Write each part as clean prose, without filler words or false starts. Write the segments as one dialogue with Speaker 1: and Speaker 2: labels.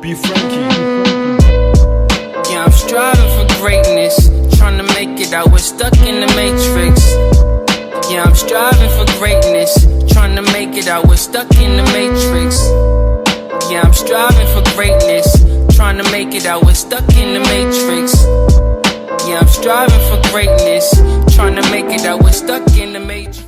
Speaker 1: Be Frankie.
Speaker 2: Yeah, I'm striving for greatness, trying to make it out. We're stuck in the matrix. Yeah, I'm striving for greatness, trying to make it out. We're stuck in the matrix. Yeah, I'm striving for greatness, trying to make it out. We're stuck in the matrix. Yeah, I'm striving for greatness, trying to make it out. We're stuck in the matrix.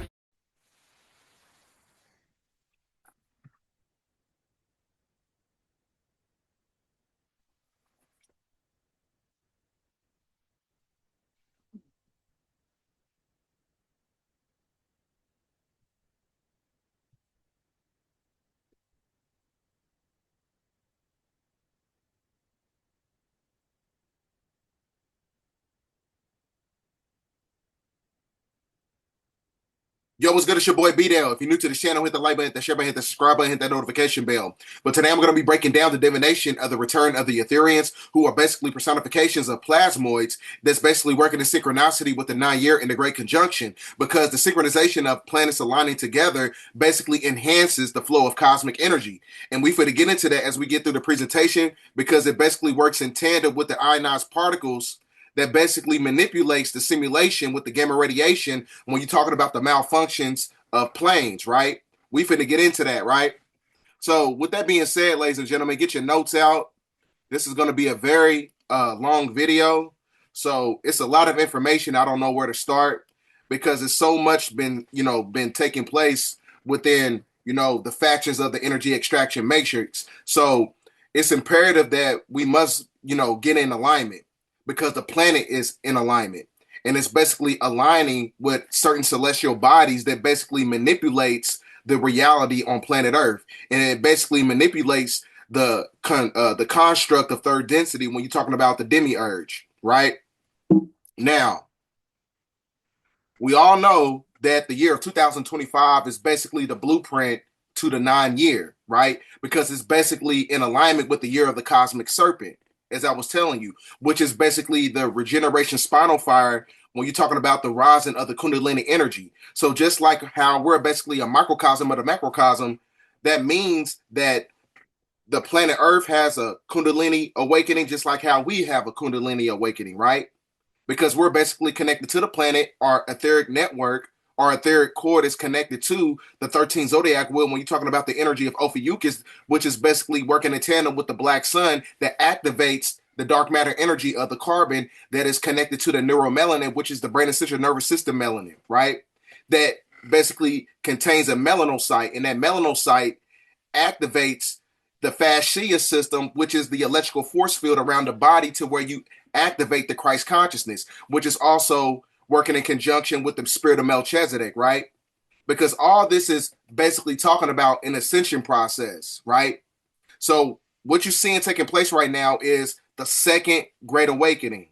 Speaker 3: Yo, what's good? It's your boy B-Dale. If you're new to the channel, hit the like button, hit the share button, hit the subscribe button, hit that notification bell. But today I'm going to be breaking down the divination of the return of the Etherians, who are basically personifications of plasmoids that's basically working in synchronicity with the 9-year and the Great Conjunction, because the synchronization of planets aligning together basically enhances the flow of cosmic energy. And we're going to get into that as we get through the presentation, because it basically works in tandem with the ionized particles that basically manipulates the simulation with the gamma radiation when you're talking about the malfunctions of planes, right? We finna get into that, right? So with that being said, ladies and gentlemen, get your notes out. This is going to be a very long video. So it's a lot of information. I don't know where to start because it's so much been taking place within, the factions of the energy extraction matrix. So it's imperative that we must, get in alignment, because the planet is in alignment and it's basically aligning with certain celestial bodies that basically manipulates the reality on planet Earth. And it basically manipulates the construct of third density when you're talking about the demiurge, right? Now, we all know that the year of 2025 is basically the blueprint to the 9-year, right? Because it's basically in alignment with the year of the cosmic serpent, as I was telling you, which is basically the regeneration spinal fire when you're talking about the rising of the kundalini energy. So just like how we're basically a microcosm of the macrocosm, that means that the planet Earth has a kundalini awakening, just like how we have a kundalini awakening, right? Because we're basically connected to the planet. Our etheric network, our etheric cord is connected to the 13 zodiac wheel when you're talking about the energy of Ophiuchus, which is basically working in tandem with the black sun that activates the dark matter energy of the carbon that is connected to the neuromelanin, which is the brain and central nervous system melanin, right? That basically contains a melanocyte, and that melanocyte activates the fascia system, which is the electrical force field around the body, to where you activate the Christ consciousness, which is also working in conjunction with the spirit of Melchizedek, right? Because all this is basically talking about an ascension process, right? So what you're seeing taking place right now is the second Great Awakening.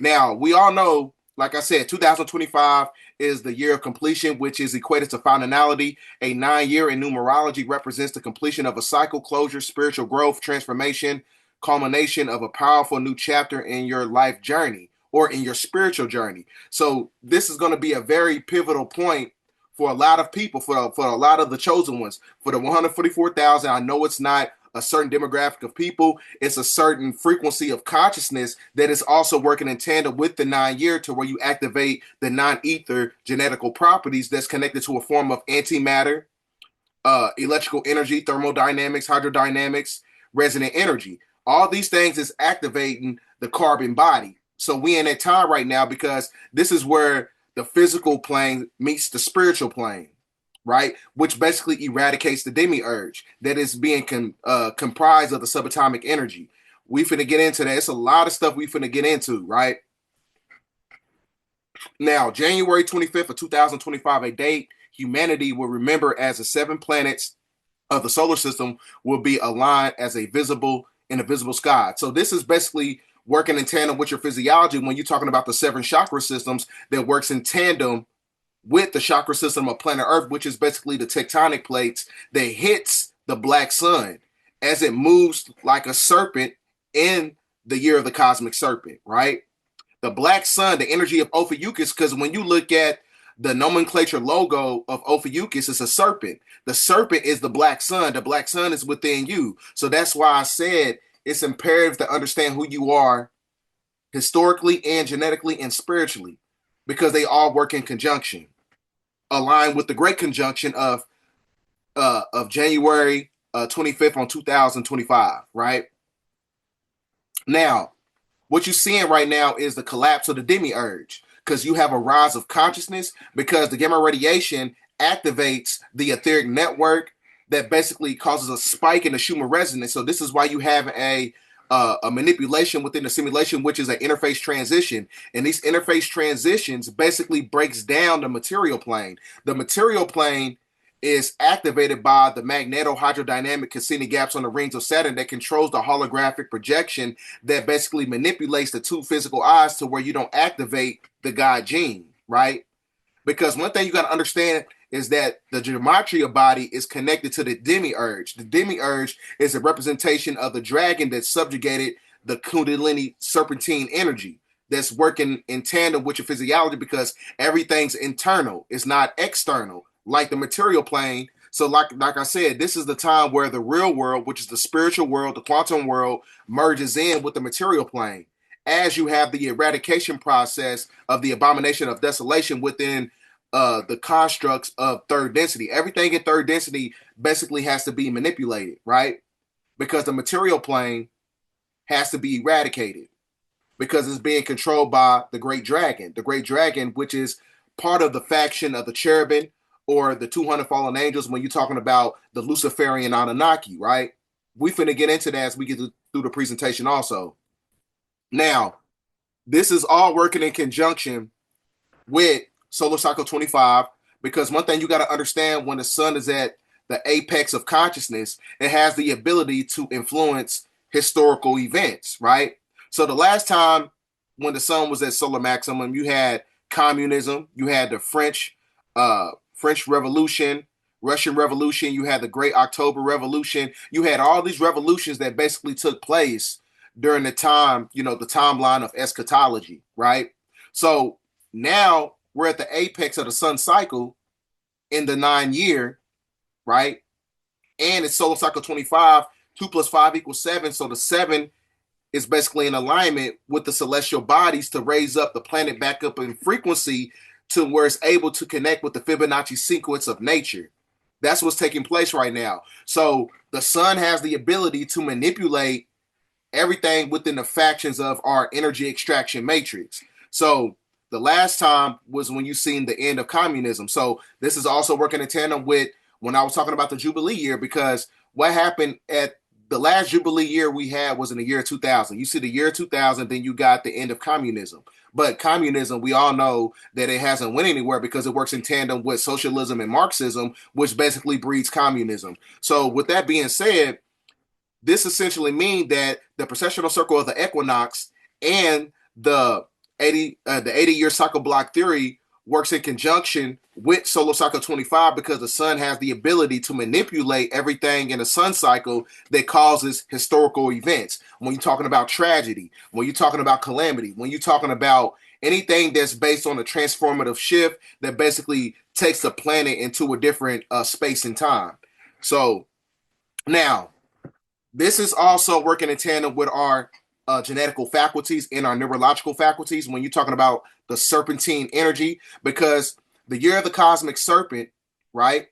Speaker 3: Now, we all know, like I said, 2025 is the year of completion, which is equated to finality. A 9-year in numerology represents the completion of a cycle, closure, spiritual growth, transformation, culmination of a powerful new chapter in your life journey or in your spiritual journey. So this is going to be a very pivotal point for a lot of people, for a lot of the chosen ones. For the 144,000, I know it's not a certain demographic of people. It's a certain frequency of consciousness that is also working in tandem with the 9-year, to where you activate the non-ether genetical properties that's connected to a form of antimatter, electrical energy, thermodynamics, hydrodynamics, resonant energy. All these things is activating the carbon body. So we in that time right now, because this is where the physical plane meets the spiritual plane, right? Which basically eradicates the demiurge that is being comprised of the subatomic energy. We finna get into that. It's a lot of stuff we finna get into, right? Now, January 25th of 2025, a date humanity will remember as the 7 planets of the solar system will be aligned as a visible in a visible sky. So this is basically working in tandem with your physiology when you're talking about the 7 chakra systems that works in tandem with the chakra system of planet Earth, which is basically the tectonic plates that hits the black sun as it moves like a serpent in the year of the cosmic serpent, right? The black sun, the energy of Ophiuchus, because when you look at the nomenclature logo of Ophiuchus, it's a serpent. The serpent is the black sun. The black sun is within you. So that's why I said it's imperative to understand who you are historically and genetically and spiritually, because they all work in conjunction, aligned with the great conjunction of January 25th on 2025, right? Now, what you're seeing right now is the collapse of the demiurge, because you have a rise of consciousness, because the gamma radiation activates the etheric network that basically causes a spike in the Schumann resonance. So this is why you have a manipulation within the simulation, which is an interface transition. And these interface transitions basically breaks down the material plane. The material plane is activated by the magneto-hydrodynamic Cassini gaps on the rings of Saturn that controls the holographic projection that basically manipulates the 2 physical eyes to where you don't activate the God gene, right? Because one thing you got to understand is that the gematria body is connected to the demiurge. The demiurge is a representation of the dragon that subjugated the kundalini serpentine energy that's working in tandem with your physiology, because everything's internal. It's not external like the material plane. So like I said, this is the time where the real world, which is the spiritual world, the quantum world, merges in with the material plane, as you have the eradication process of the abomination of desolation within the constructs of third density. Everything in third density basically has to be manipulated, right? Because the material plane has to be eradicated, because it's being controlled by the great dragon. The great dragon, which is part of the faction of the cherubim or the 200 fallen angels when you're talking about the Luciferian Anunnaki, right? We finna get into that as we get through the presentation also. Now, this is all working in conjunction with solar cycle 25, because one thing you got to understand, when the sun is at the apex of consciousness, it has the ability to influence historical events, right? So the last time when the sun was at solar maximum, you had communism, you had the French Revolution, Russian Revolution, you had the Great October Revolution, you had all these revolutions that basically took place during the time, the timeline of eschatology, right? So now we're at the apex of the sun cycle in the 9-year, right? And it's solar cycle 25, 2 + 5 = 7. So the 7 is basically in alignment with the celestial bodies to raise up the planet back up in frequency to where it's able to connect with the Fibonacci sequence of nature. That's what's taking place right now. So the sun has the ability to manipulate everything within the factions of our energy extraction matrix. So the last time was when you seen the end of communism. So this is also working in tandem with when I was talking about the Jubilee year, because what happened at the last Jubilee year we had was in the year 2000. You see the year 2000, then you got the end of communism. But communism, we all know that it hasn't went anywhere because it works in tandem with socialism and Marxism, which basically breeds communism. So with that being said, this essentially means that the precessional circle of the equinox and the 80-year cycle block theory works in conjunction with solar cycle 25, because the sun has the ability to manipulate everything in the sun cycle that causes historical events. When you're talking about tragedy, when you're talking about calamity, when you're talking about anything that's based on a transformative shift that basically takes the planet into a different space and time. So now, this is also working in tandem with our genetical faculties and our neurological faculties when you're talking about the serpentine energy, because the year of the cosmic serpent, right,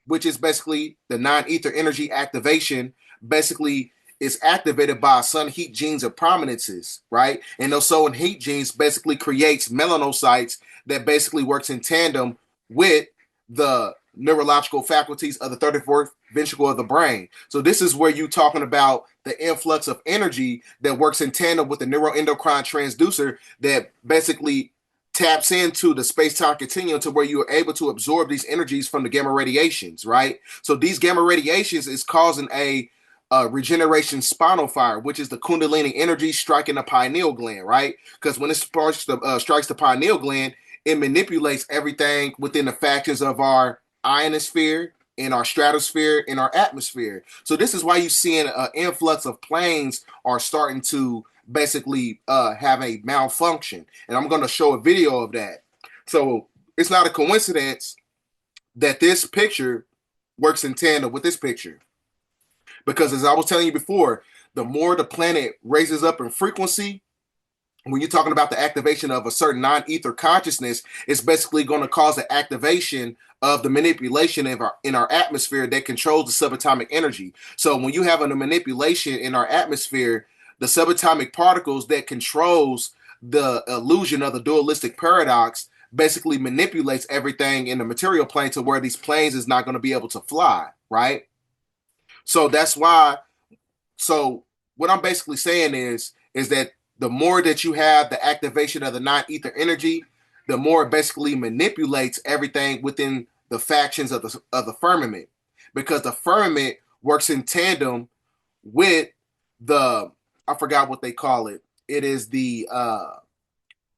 Speaker 3: which is basically the non-ether energy activation, basically is activated by sun heat genes of prominences, right? And those sun heat genes basically creates melanocytes that basically works in tandem with the neurological faculties of the 34th ventricle of the brain. So this is where you're talking about the influx of energy that works in tandem with the neuroendocrine transducer that basically taps into the space-time continuum to where you are able to absorb these energies from the gamma radiations, right? So these gamma radiations is causing a regeneration spinal fire, which is the kundalini energy striking the pineal gland, right? Because when it strikes the pineal gland, it manipulates everything within the factions of our ionosphere, in our stratosphere, in our atmosphere. So this is why you're seeing an influx of planes are starting to basically have a malfunction. And I'm going to show a video of that. So it's not a coincidence that this picture works in tandem with this picture. Because as I was telling you before, the more the planet raises up in frequency, when you're talking about the activation of a certain non-ether consciousness, it's basically going to cause the activation of the manipulation in our atmosphere that controls the subatomic energy. So when you have a manipulation in our atmosphere, the subatomic particles that controls the illusion of the dualistic paradox basically manipulates everything in the material plane to where these planes is not going to be able to fly, right? So that's why. So what I'm basically saying is that the more that you have the activation of the non-ether energy, the more it basically manipulates everything within the factions of the firmament, because the firmament works in tandem with the, I forgot what they call it. It is the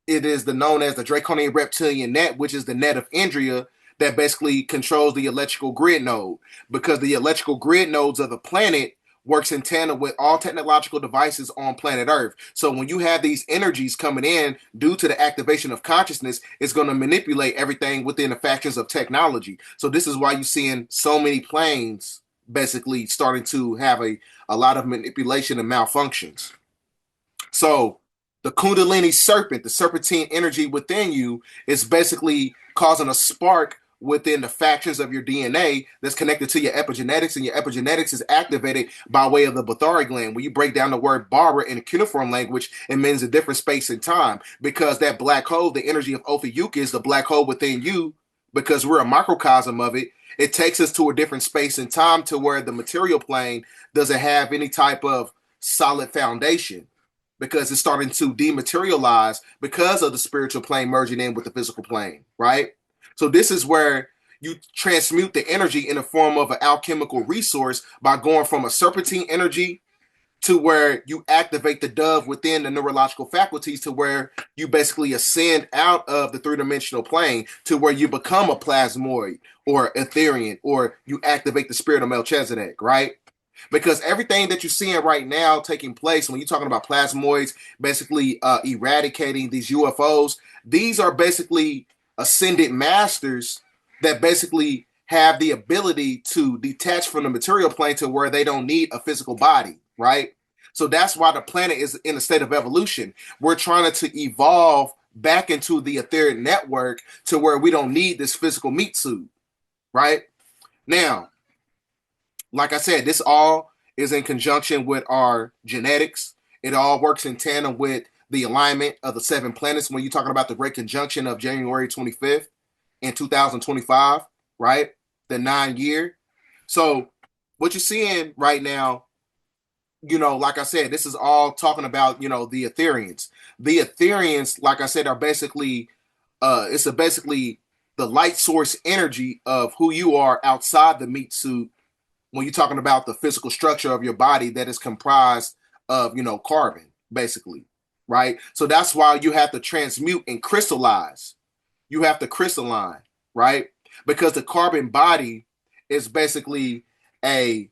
Speaker 3: known as the draconian reptilian net, which is the net of Indria that basically controls the electrical grid node, because the electrical grid nodes of the planet works in tandem with all technological devices on planet Earth. So when you have these energies coming in due to the activation of consciousness, it's going to manipulate everything within the factions of technology. So this is why you're seeing so many planes basically starting to have a lot of manipulation and malfunctions. So the kundalini serpent, the serpentine energy within you, is basically causing a spark within the factions of your DNA that's connected to your epigenetics, and your epigenetics is activated by way of the Bathari gland. When you break down the word Barbara in a cuneiform language, it means a different space and time, because that black hole, the energy of Ophiuchus, is the black hole within you, because we're a microcosm of it. It takes us to a different space and time to where the material plane doesn't have any type of solid foundation, because it's starting to dematerialize because of the spiritual plane merging in with the physical plane, right? So this is where you transmute the energy in the form of an alchemical resource by going from a serpentine energy to where you activate the dove within the neurological faculties, to where you basically ascend out of the three-dimensional plane to where you become a plasmoid or Etherian, or you activate the spirit of Melchizedek, right? Because everything that you're seeing right now taking place, when you're talking about plasmoids basically eradicating these UFOs, these are basically ascended masters that basically have the ability to detach from the material plane to where they don't need a physical body, right? So that's why the planet is in a state of evolution. We're trying to evolve back into the etheric network to where we don't need this physical meat suit, right? Now, like I said, this all is in conjunction with our genetics. It all works in tandem with the alignment of the 7 planets when you're talking about the great conjunction of January 25th in 2025, right? The 9-year. So what you're seeing right now, like I said, this is all talking about, the Etherians. The Etherians, like I said, are basically, it's basically the light source energy of who you are outside the meat suit, when you're talking about the physical structure of your body that is comprised of, carbon, basically, right? So that's why you have to transmute and crystallize. You have to crystalline, right? Because the carbon body is basically a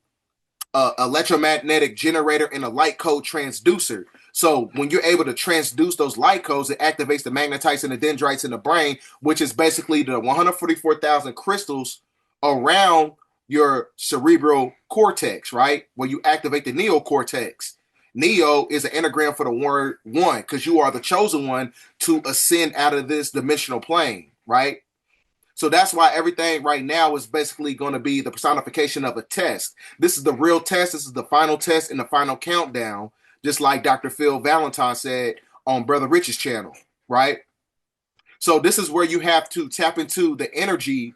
Speaker 3: electromagnetic generator and a light code transducer. So when you're able to transduce those light codes, it activates the magnetites and the dendrites in the brain, which is basically the 144,000 crystals around your cerebral cortex, right? Where you activate the neocortex. Neo is an anagram for the word one, because you are the chosen one to ascend out of this dimensional plane, right? So that's why everything right now is basically going to be the personification of a test. This is the real test. This is the final test and the final countdown, just like Dr. Phil Valentine said on Brother Rich's channel, right? So this is where you have to tap into the energy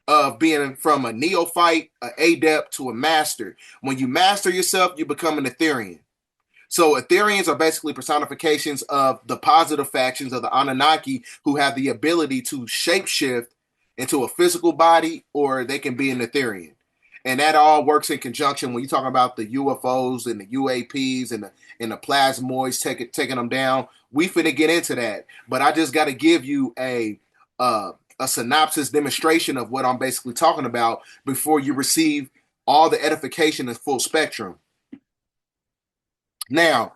Speaker 3: of being from a neophyte, an adept, to a master. When you master yourself, you become an Etherian. So Etherians are basically personifications of the positive factions of the Anunnaki, who have the ability to shapeshift into a physical body, or they can be an Etherian. And that all works in conjunction when you're talking about the UFOs and the UAPs and the plasmoids taking them down. We finna get into that, but I just got to give you a synopsis demonstration of what I'm basically talking about before you receive all the edification and full spectrum. Now,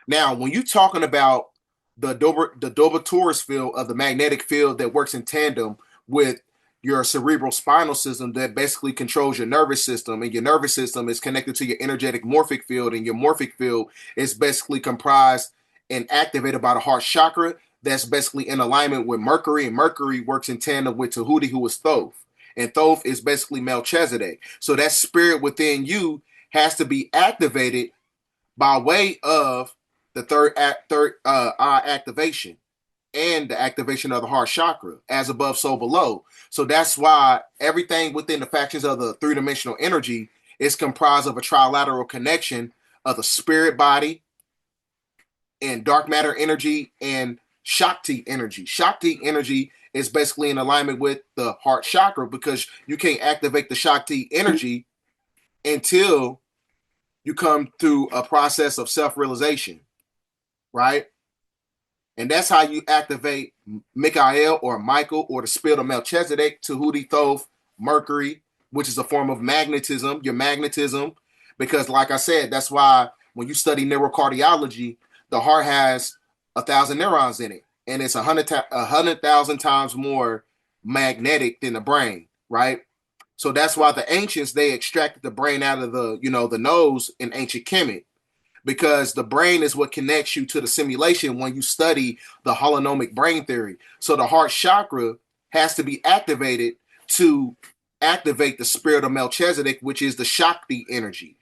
Speaker 3: when you're talking about the Dober torus field of the magnetic field that works in tandem with your cerebral spinal system that basically controls your nervous system, and your nervous system is connected to your energetic morphic field, and your morphic field is basically comprised and activated by the heart chakra that's basically in alignment with Mercury, and Mercury works in tandem with Tahuti, who is Thoth, and Thoth is basically Melchizedek. So that spirit within you has to be activated by way of the third eye activation and the activation of the heart chakra, as above, so below. So that's why everything within the factions of the three-dimensional energy is comprised of a trilateral connection of the spirit body and dark matter energy and Shakti energy. Shakti energy is basically in alignment with the heart chakra, because you can't activate the Shakti energy until you come through a process of self-realization, right? And that's how you activate Michael or Michael or the spirit of Melchizedek, Tahuti, Thoth, Mercury, which is a form of magnetism, your magnetism. Because like I said, that's why when you study neurocardiology, the heart has 1,000 neurons in it. And it's 100,000 times more magnetic than the brain, right? So that's why the ancients, they extracted the brain out of the nose in ancient Kemet, because the brain is what connects you to the simulation when you study the holonomic brain theory. So the heart chakra has to be activated to activate the spirit of Melchizedek, which is the Shakti energy.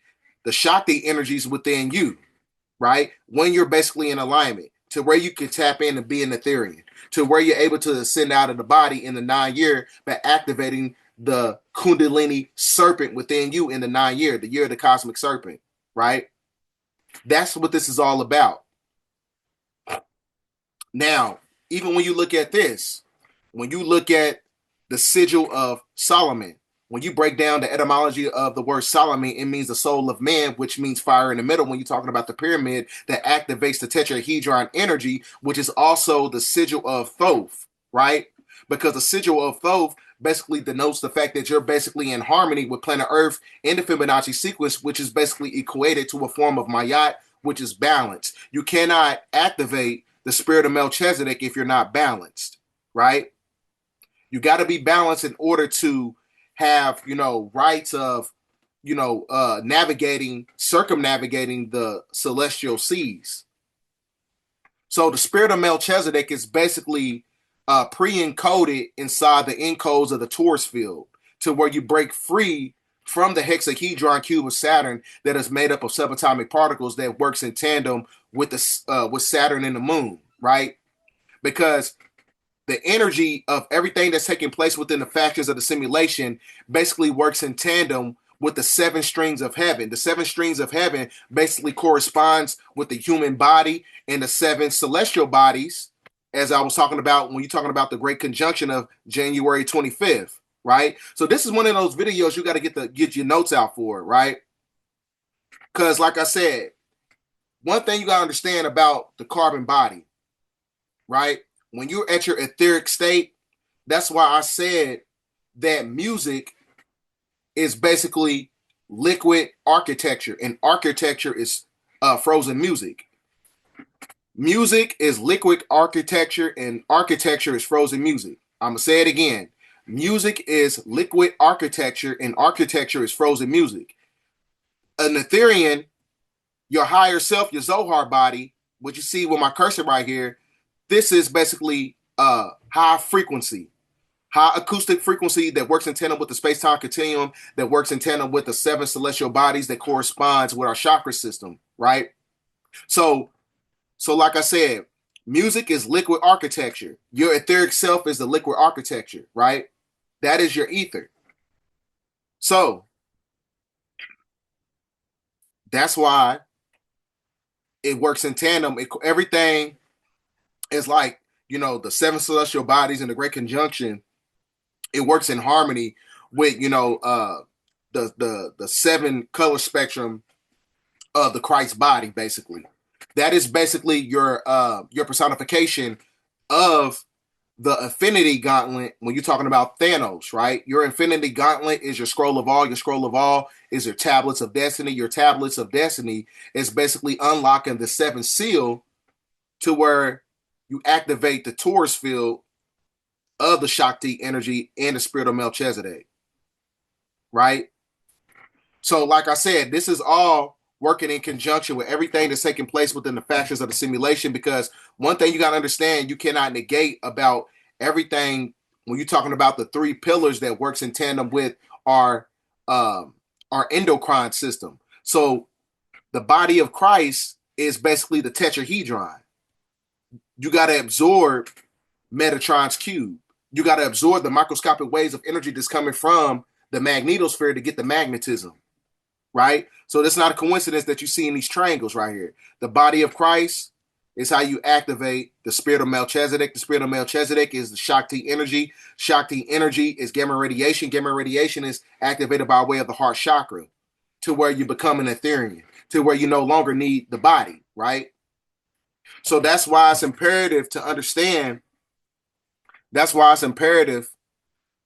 Speaker 3: The Shakti energy is within you, right? When you're basically in alignment to where you can tap in and be an Etherian, to where you're able to ascend out of the body in the 9-year by activating the kundalini serpent within you in the 9-year, the year of the cosmic serpent, right? That's what this is all about. Now, even when you look at this, when you look at the sigil of Solomon, when you break down the etymology of the word Solomon, it means the soul of man, which means fire in the middle. When you're talking about the pyramid that activates the tetrahedron energy, which is also the sigil of Thoth, right? Because the sigil of Thoth basically denotes the fact that you're basically in harmony with planet Earth in the Fibonacci sequence, which is basically equated to a form of Mayat, which is balance. You cannot activate the spirit of Melchizedek if you're not balanced, right? You got to be balanced in order to have, rights of, circumnavigating the celestial seas. So the spirit of Melchizedek is basically pre-encoded inside the encodes of the torus field, to where you break free from the hexahedron cube of Saturn that is made up of subatomic particles that works in tandem with with Saturn and the moon, right? Because the energy of everything that's taking place within the factors of the simulation basically works in tandem with the 7 strings of heaven. The 7 strings of heaven basically corresponds with the human body and the 7 celestial bodies, as I was talking about when you're talking about the great conjunction of January 25th, right? So this is one of those videos you got to get your notes out for, right? Because like I said, one thing you got to understand about the carbon body, right? When you're at your etheric state, that's why I said that music is basically liquid architecture, and architecture is frozen music. Music is liquid architecture, and architecture is frozen music. I'm going to say it again. Music is liquid architecture, and architecture is frozen music. An Etherian, your higher self, your Zohar body, what you see with my cursor right here, this is basically high frequency, high acoustic frequency that works in tandem with the space-time continuum, that works in tandem with the 7 celestial bodies that corresponds with our chakra system, right? So like I said, music is liquid architecture. Your etheric self is the liquid architecture, right? That is your ether. So that's why it works in tandem. Everything is like, the 7 celestial bodies and the great conjunction. It works in harmony with the seven color spectrum of the Christ body, basically. That is basically your personification of the Infinity Gauntlet when you're talking about Thanos, right? Your Infinity Gauntlet is your scroll of all. Your scroll of all is your tablets of destiny. Your tablets of destiny is basically unlocking the seventh seal to where you activate the Taurus field of the Shakti energy and the spirit of Melchizedek, right? So, like I said, this is all working in conjunction with everything that's taking place within the factions of the simulation. Because one thing you got to understand, you cannot negate about everything when you're talking about the three pillars that works in tandem with our our endocrine system. So, the body of Christ is basically the tetrahedron. You got to absorb Metatron's cube. You got to absorb the microscopic waves of energy that's coming from the magnetosphere to get the magnetism, right? So it's not a coincidence that you see in these triangles right here. The body of Christ is how you activate the spirit of Melchizedek. The spirit of Melchizedek is the Shakti energy. Shakti energy is gamma radiation. Gamma radiation is activated by way of the heart chakra to where you become an Etherian, to where you no longer need the body, right? So that's why it's imperative to understand. That's why it's imperative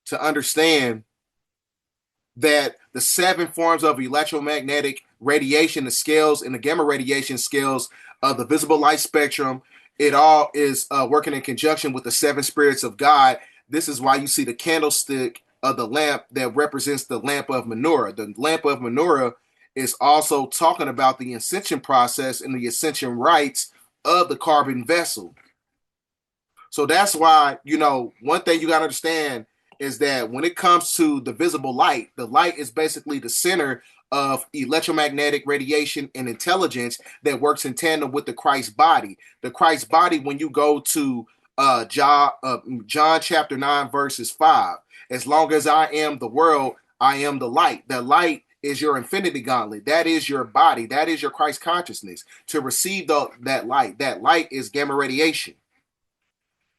Speaker 3: to understand that the seven forms of electromagnetic radiation, the scales and the gamma radiation scales of the visible light spectrum, it all is working in conjunction with the seven spirits of God. This is why you see the candlestick of the lamp that represents the lamp of menorah. The lamp of menorah is also talking about the ascension process and the ascension rites of the carbon vessel. So that's why, one thing you got to understand is that when it comes to the visible light, the light is basically the center of electromagnetic radiation and intelligence that works in tandem with the Christ body. The Christ body, when you go to John chapter 9, verses 5, as long as I am the world, I am the light. The light is your infinity gauntlet. That is your body. That is your Christ consciousness. To receive that light is gamma radiation.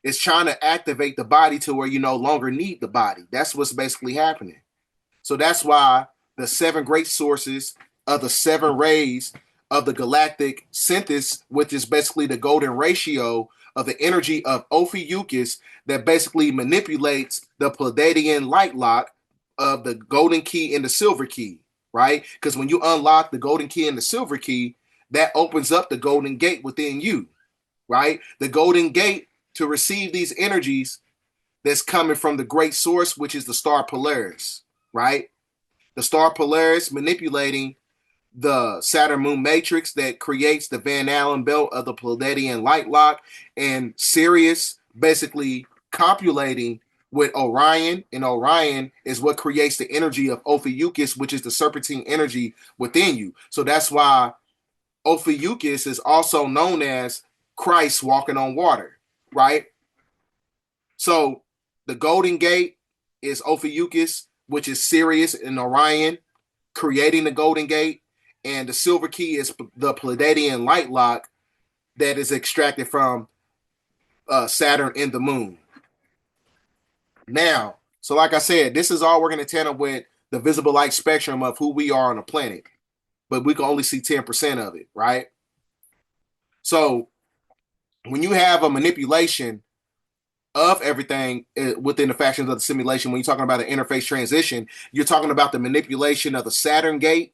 Speaker 3: It's trying to activate the body to where you no longer need the body. That's what's basically happening. So that's why the seven great sources of the seven rays of the galactic synthesis, which is basically the golden ratio of the energy of Ophiuchus that basically manipulates the Pleiadian light lock of the golden key and the silver key, right? Because when you unlock the golden key and the silver key, that opens up the golden gate within you, right? The golden gate to receive these energies that's coming from the great source, which is the star Polaris, right? The star Polaris manipulating the Saturn moon matrix that creates the Van Allen belt of the Pleiadian light lock, and Sirius basically copulating with Orion, and Orion is what creates the energy of Ophiuchus, which is the serpentine energy within you. So that's why Ophiuchus is also known as Christ walking on water, right? So the Golden Gate is Ophiuchus, which is Sirius and Orion creating the Golden Gate, and the silver key is the Pleiadian light lock that is extracted from Saturn and the moon. Now, so like I said, this is all working in tandem with the visible light spectrum of who we are on the planet, but we can only see 10% of it, right? So when you have a manipulation of everything within the factions of the simulation, when you're talking about an interface transition, you're talking about the manipulation of the Saturn gate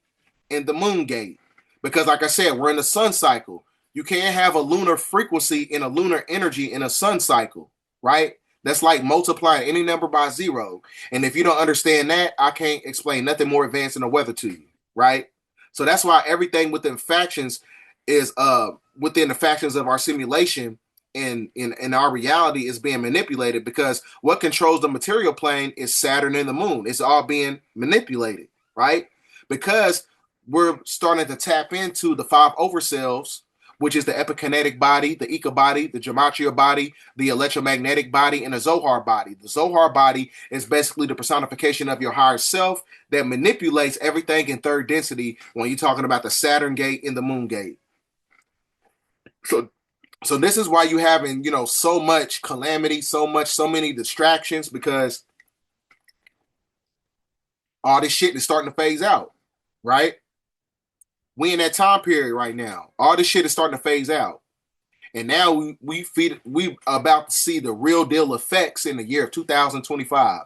Speaker 3: and the moon gate. Because like I said, we're in the sun cycle. You can't have a lunar frequency and a lunar energy in a sun cycle, right? That's like multiplying any number by zero. And if you don't understand that, I can't explain nothing more advanced than the weather to you, right? So that's why everything within factions is within the factions of our simulation in our reality is being manipulated, because what controls the material plane is Saturn and the moon. It's all being manipulated, right? Because we're starting to tap into the five overcells, which is the epikinetic body, the Eka body, the gematria body, the electromagnetic body, and the Zohar body. The Zohar body is basically the personification of your higher self that manipulates everything in third density when you're talking about the Saturn gate and the moon gate. So this is why you having, so much calamity, so many distractions, because All this shit is starting to phase out, right? We in that time period right now. All this shit is starting to phase out. And now we about to see the real deal effects in the year of 2025.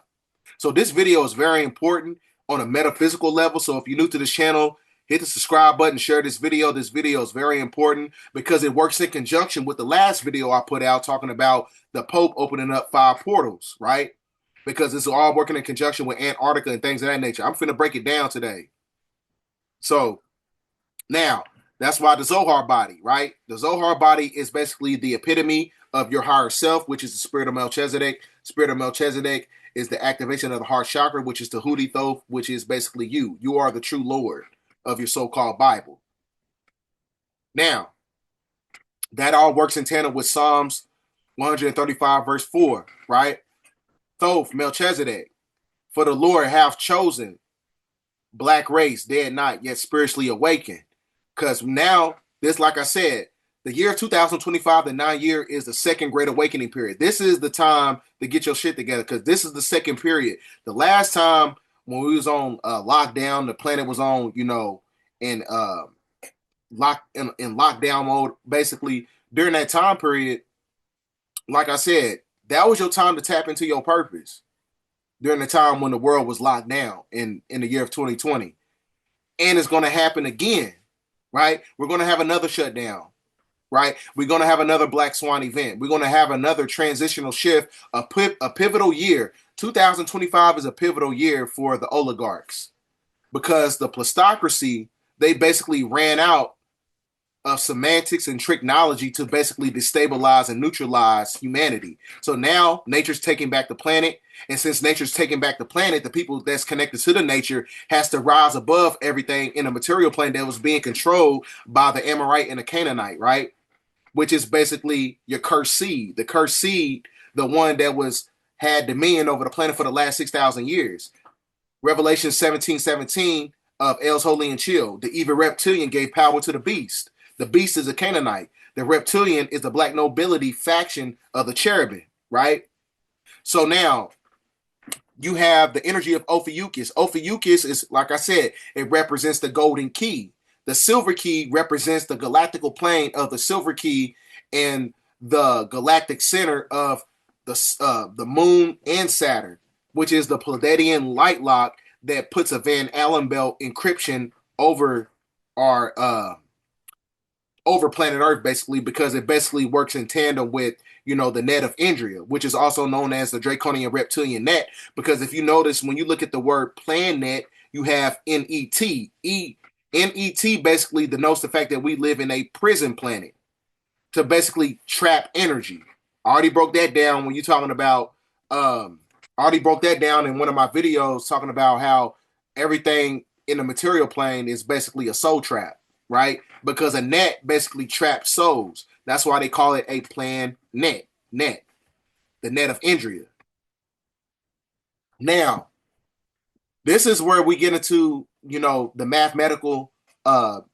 Speaker 3: So this video is very important on a metaphysical level. So if you're new to this channel, hit the subscribe button, share this video. This video is very important because it works in conjunction with the last video I put out talking about the Pope opening up 5 portals, right? Because it's all working in conjunction with Antarctica and things of that nature. I'm finna break it down today. So now, that's why the Zohar body, right? The Zohar body is basically the epitome of your higher self, which is the spirit of Melchizedek. Spirit of Melchizedek is the activation of the heart chakra, which is the Houthi Thoth, which is basically you. You are the true Lord of your so-called Bible. Now, that all works in tandem with Psalms 135, verse 4, right? Thoth, Melchizedek, for the Lord hath chosen black race, dead not, yet spiritually awakened. Because now, this, like I said, the year 2025, the 9 year, is the second great awakening period. This is the time to get your shit together because this is the second period. The last time when we was on lockdown, the planet was on, in lockdown mode. Basically, during that time period, like I said, that was your time to tap into your purpose. During the time when the world was locked down in the year of 2020, and it's going to happen again. Right? We're going to have another shutdown, right? We're going to have another Black Swan event. We're going to have another transitional shift, a pivotal year. 2025 is a pivotal year for the oligarchs because the plastocracy, they basically ran out of semantics and technology to basically destabilize and neutralize humanity. So now nature's taking back the planet. And since nature's taking back the planet, the people that's connected to the nature has to rise above everything in a material plane that was being controlled by the Amorite and the Canaanite, right? Which is basically your cursed seed. The cursed seed, the one that had dominion over the planet for the last 6,000 years. Revelation 17:17 of El's Holy and Chill. The evil reptilian gave power to the beast. The beast is a Canaanite. The reptilian is the black nobility faction of the cherubim, right? So now you have the energy of Ophiuchus. Ophiuchus is, like I said, it represents the golden key. The silver key represents the galactical plane of the silver key and the galactic center of the moon and Saturn, which is the Pleiadian light lock that puts a Van Allen belt encryption over our over planet Earth, basically, because it basically works in tandem with, the net of Indria, which is also known as the Draconian Reptilian Net. Because if you notice, when you look at the word planet, you have N-E-T. N-E-T basically denotes the fact that we live in a prison planet to basically trap energy. I already broke that down when you're talking about, I already broke that down in one of my videos talking about how everything in the material plane is basically a soul trap. Right? Because a net basically traps souls. That's why they call it a plan net. The net of Indria. Now, this is where we get into, the mathematical,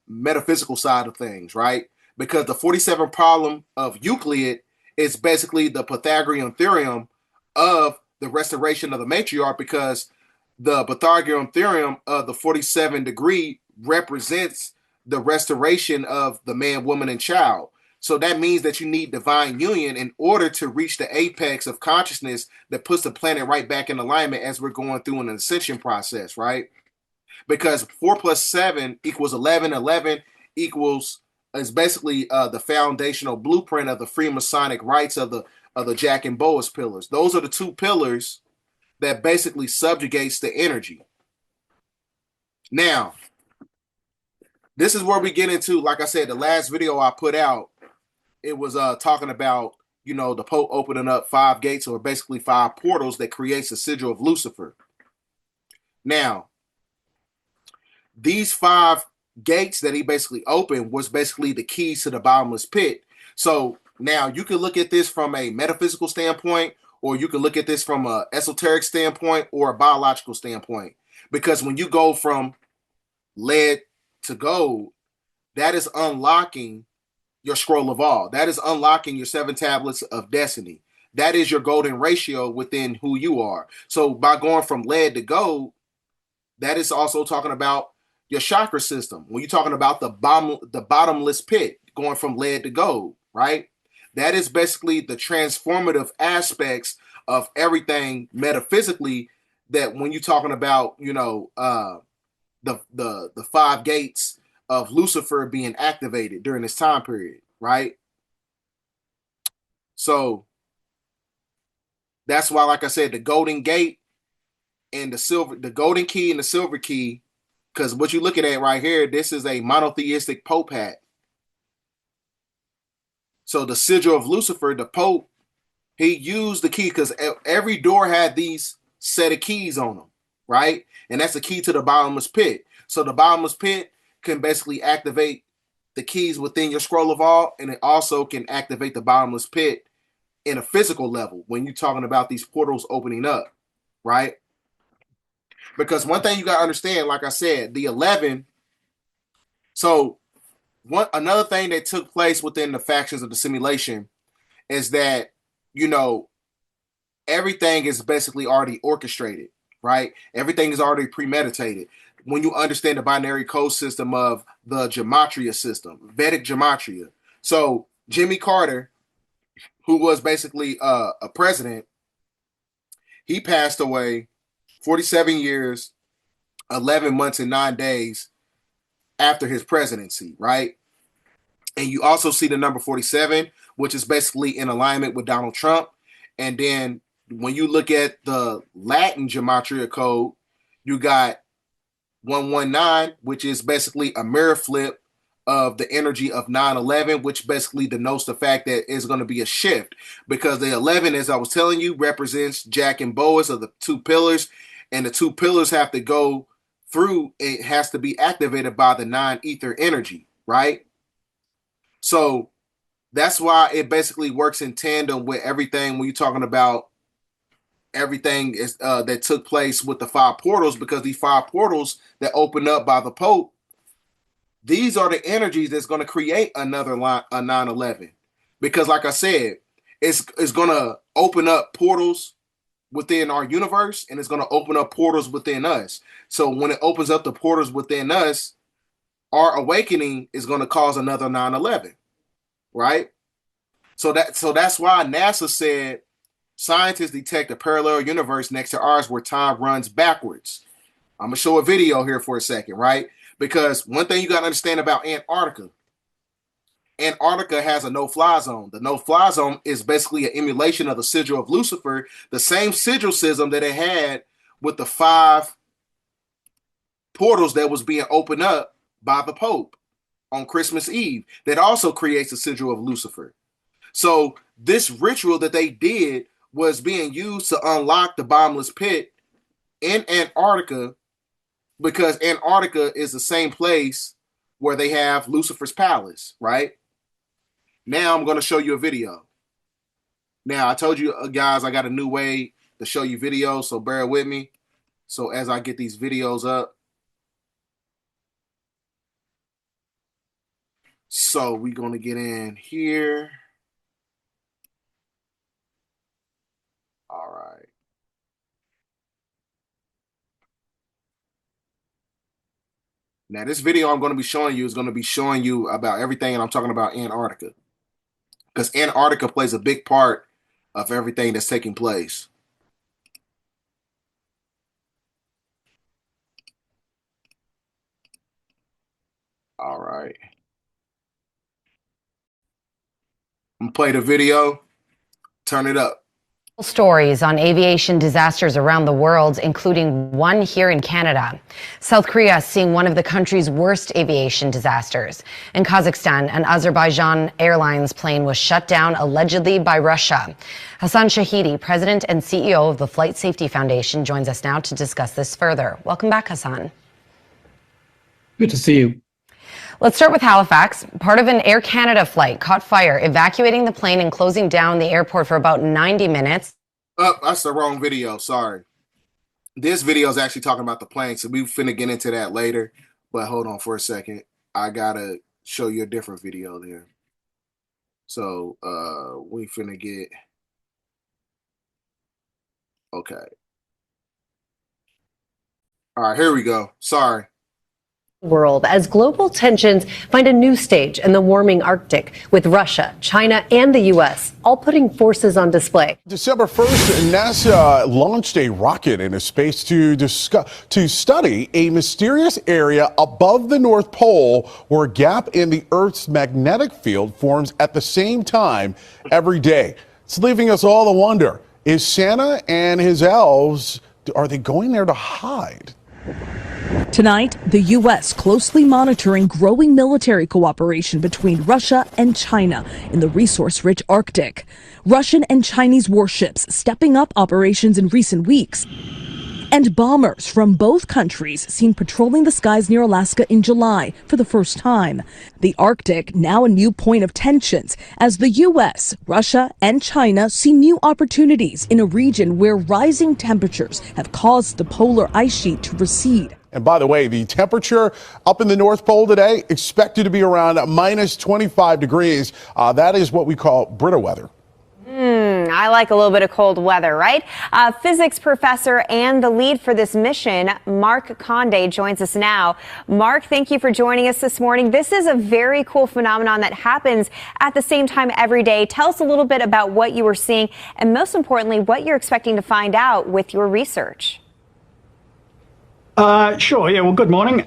Speaker 3: metaphysical side of things, right? Because the 47th problem of Euclid is basically the Pythagorean theorem of the restoration of the matriarch, because the Pythagorean theorem of the 47 degree represents the restoration of the man, woman, and child. So that means that you need divine union in order to reach the apex of consciousness that puts the planet right back in alignment as we're going through an ascension process, right? Because 4 plus 7 equals 11. 11 is basically the foundational blueprint of the Freemasonic rites of the Jack and Boas pillars. Those are the 2 pillars that basically subjugates the energy. Now, this is where we get into, like I said, the last video I put out, it was talking about, the Pope opening up 5 gates, or basically 5 portals that creates a sigil of Lucifer. Now, these 5 gates that he basically opened was basically the keys to the bottomless pit. So now you can look at this from a metaphysical standpoint, or you can look at this from an esoteric standpoint or a biological standpoint. Because when you go from lead to gold, that is unlocking your scroll of all. That is unlocking your 7 tablets of destiny. That is your golden ratio within who you are. So by going from lead to gold, that is also talking about your chakra system. When you're talking about the bottomless pit going from lead to gold, right? That is basically the transformative aspects of everything metaphysically. That when you're talking about, the five gates of Lucifer being activated during this time period, right? So that's why, like I said, the golden gate and the golden key and the silver key, because what you're looking at right here, this is a monotheistic Pope hat. So the sigil of Lucifer, the Pope, he used the key because every door had these set of keys on them, right? And that's the key to the bottomless pit. So the bottomless pit can basically activate the keys within your scroll of all, and it also can activate the bottomless pit in a physical level when you're talking about these portals opening up, right? Because one thing you got to understand, like I said, the 11. So another thing that took place within the factions of the simulation is that, you know, everything is basically already orchestrated, right? Everything is already premeditated. When you understand the binary code system of the gematria system, Vedic gematria. So Jimmy Carter, who was basically a president, he passed away 47 years, 11 months, and 9 days after his presidency, right? And you also see the number 47, which is basically in alignment with Donald Trump. And then when you look at the Latin gematria code, you got 119, which is basically a mirror flip of the energy of 9/11, which basically denotes the fact that it's going to be a shift, because the 11, as I was telling you, represents Jack and Boaz of the two pillars, and the two pillars have to go through, it has to be activated by the 9 ether energy, right? So that's why it basically works in tandem with everything when you're talking about everything is that took place with the 5 portals, because these 5 portals that open up by the Pope, these are the energies that's going to create another line, a 9/11. Because like I said, it's going to open up portals within our universe, and it's going to open up portals within us. So when it opens up the portals within us, our awakening is going to cause another 9/11, right? So that's why NASA said scientists detect a parallel universe next to ours where time runs backwards. I'm gonna show a video here for a second, right? Because one thing you gotta understand about Antarctica, Antarctica has a no-fly zone. The no-fly zone is basically an emulation of the sigil of Lucifer, the same sigil system that it had with the 5 portals that was being opened up by the Pope on Christmas Eve. That also creates the sigil of Lucifer. So this ritual that they did was being used to unlock the bottomless pit in Antarctica, because Antarctica is the same place where they have Lucifer's palace, right? Now I'm going to show you a video. Now I told you guys I got a new way to show you videos, so bear with me. So as I get these videos up, so we're going to get in here. All right. Now this video I'm going to be showing you is going to be showing you about everything, and I'm talking about Antarctica, because Antarctica plays a big part of everything that's taking place. All right. I'm gonna play the video. Turn it up.
Speaker 4: Stories on aviation disasters around the world, including one here in Canada. South Korea seeing one of the country's worst aviation disasters. In Kazakhstan, an Azerbaijan Airlines plane was shut down allegedly by Russia. Hassan Shahidi, president and CEO of the Flight Safety Foundation, joins us now to discuss this further. Welcome back, Hassan.
Speaker 5: Good to see you.
Speaker 4: Let's start with Halifax. Part of an Air Canada flight caught fire, evacuating the plane and closing down the airport for about 90 minutes.
Speaker 3: Oh, that's the wrong video. Sorry. This video is actually talking about the plane, so we finna get into that later. But hold on for a second. I gotta show you a different video there. So we finna get okay. All right, here we go. Sorry.
Speaker 6: World as global tensions find a new stage in the warming Arctic, with Russia, China, and the U.S. all putting forces on display.
Speaker 7: December 1st, NASA launched a rocket into space to study a mysterious area above the North Pole where a gap in the Earth's magnetic field forms at the same time every day. It's leaving us all to wonder, is Santa and his elves, are they going there to hide?
Speaker 8: Tonight, the U.S. closely monitoring growing military cooperation between Russia and China in the resource-rich Arctic. Russian and Chinese warships stepping up operations in recent weeks. And bombers from both countries seen patrolling the skies near Alaska in July for the first time. The Arctic now a new point of tensions as the U.S., Russia, and China see new opportunities in a region where rising temperatures have caused the polar ice sheet to recede.
Speaker 7: And by the way, the temperature up in the North Pole today expected to be around minus 25 degrees. That is what we call Brita weather.
Speaker 9: I like a little bit of cold weather, right? Physics professor and the lead for this mission, Mark Conde, joins us now. Mark, thank you for joining us this morning. This is a very cool phenomenon that happens at the same time every day. Tell us a little bit about what you were seeing and, most importantly, what you're expecting to find out with your research.
Speaker 10: Sure. Yeah. Well, good morning.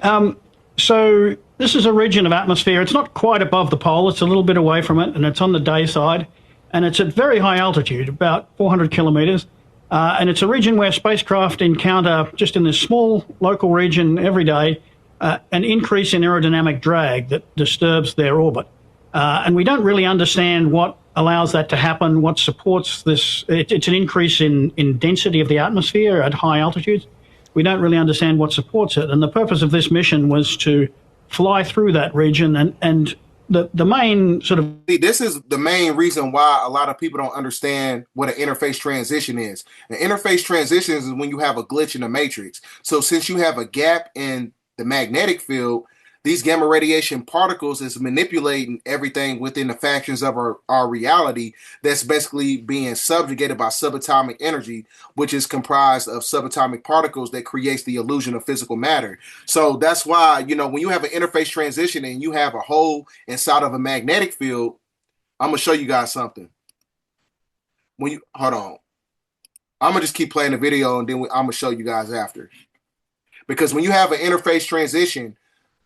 Speaker 10: So this is a region of atmosphere. It's not quite above the pole. It's a little bit away from it, and it's on the day side. And it's at very high altitude, about 400 kilometers. And it's a region where spacecraft encounter, just in this small local region every day, an increase in aerodynamic drag that disturbs their orbit. And we don't really understand what allows that to happen, what supports this. It's an increase in density of the atmosphere at high altitudes. We don't really understand what supports it. And the purpose of this mission was to fly through that region and the main sort of...
Speaker 3: This is the main reason why a lot of people don't understand what an interface transition is. An interface transition is when you have a glitch in the matrix. So since you have a gap in the magnetic field, these gamma radiation particles is manipulating everything within the factions of our reality that's basically being subjugated by subatomic energy, which is comprised of subatomic particles that creates the illusion of physical matter. So that's why, you know, when you have an interface transition and you have a hole inside of a magnetic field, I'm going to show you guys something. When you, hold on. I'm going to just keep playing the video and then I'm going to show you guys after. Because when you have an interface transition,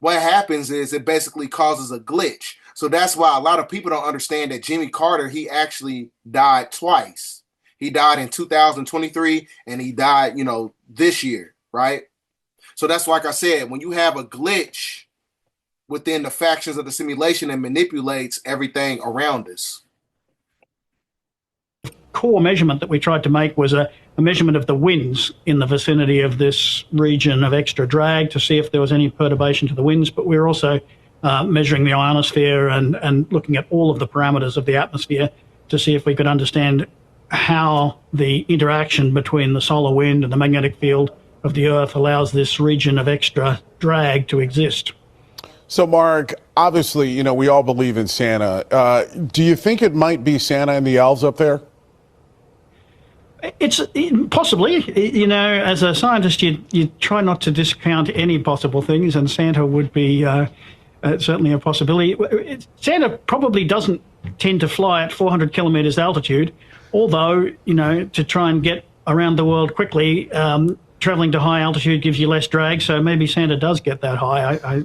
Speaker 3: what happens is it basically causes a glitch. So that's why a lot of people don't understand that Jimmy Carter, he actually died twice. He died in 2023 and he died, you know, this year, right? So that's like I said, when you have a glitch within the factions of the simulation, it manipulates everything around us.
Speaker 10: Core measurement that we tried to make was a measurement of the winds in the vicinity of this region of extra drag to see if there was any perturbation to the winds, but we were also measuring the ionosphere and looking at all of the parameters of the atmosphere to see if we could understand how the interaction between the solar wind and the magnetic field of the Earth allows this region of extra drag to exist.
Speaker 7: So, Mark, obviously, you know, we all believe in Santa. Do you think it might be Santa and the elves up there?
Speaker 10: It's possibly, you know, as a scientist, you try not to discount any possible things, and Santa would be certainly a possibility. Santa probably doesn't tend to fly at 400 kilometers altitude, although, you know, to try and get around the world quickly, traveling to high altitude gives you less drag, so maybe Santa does get that high. I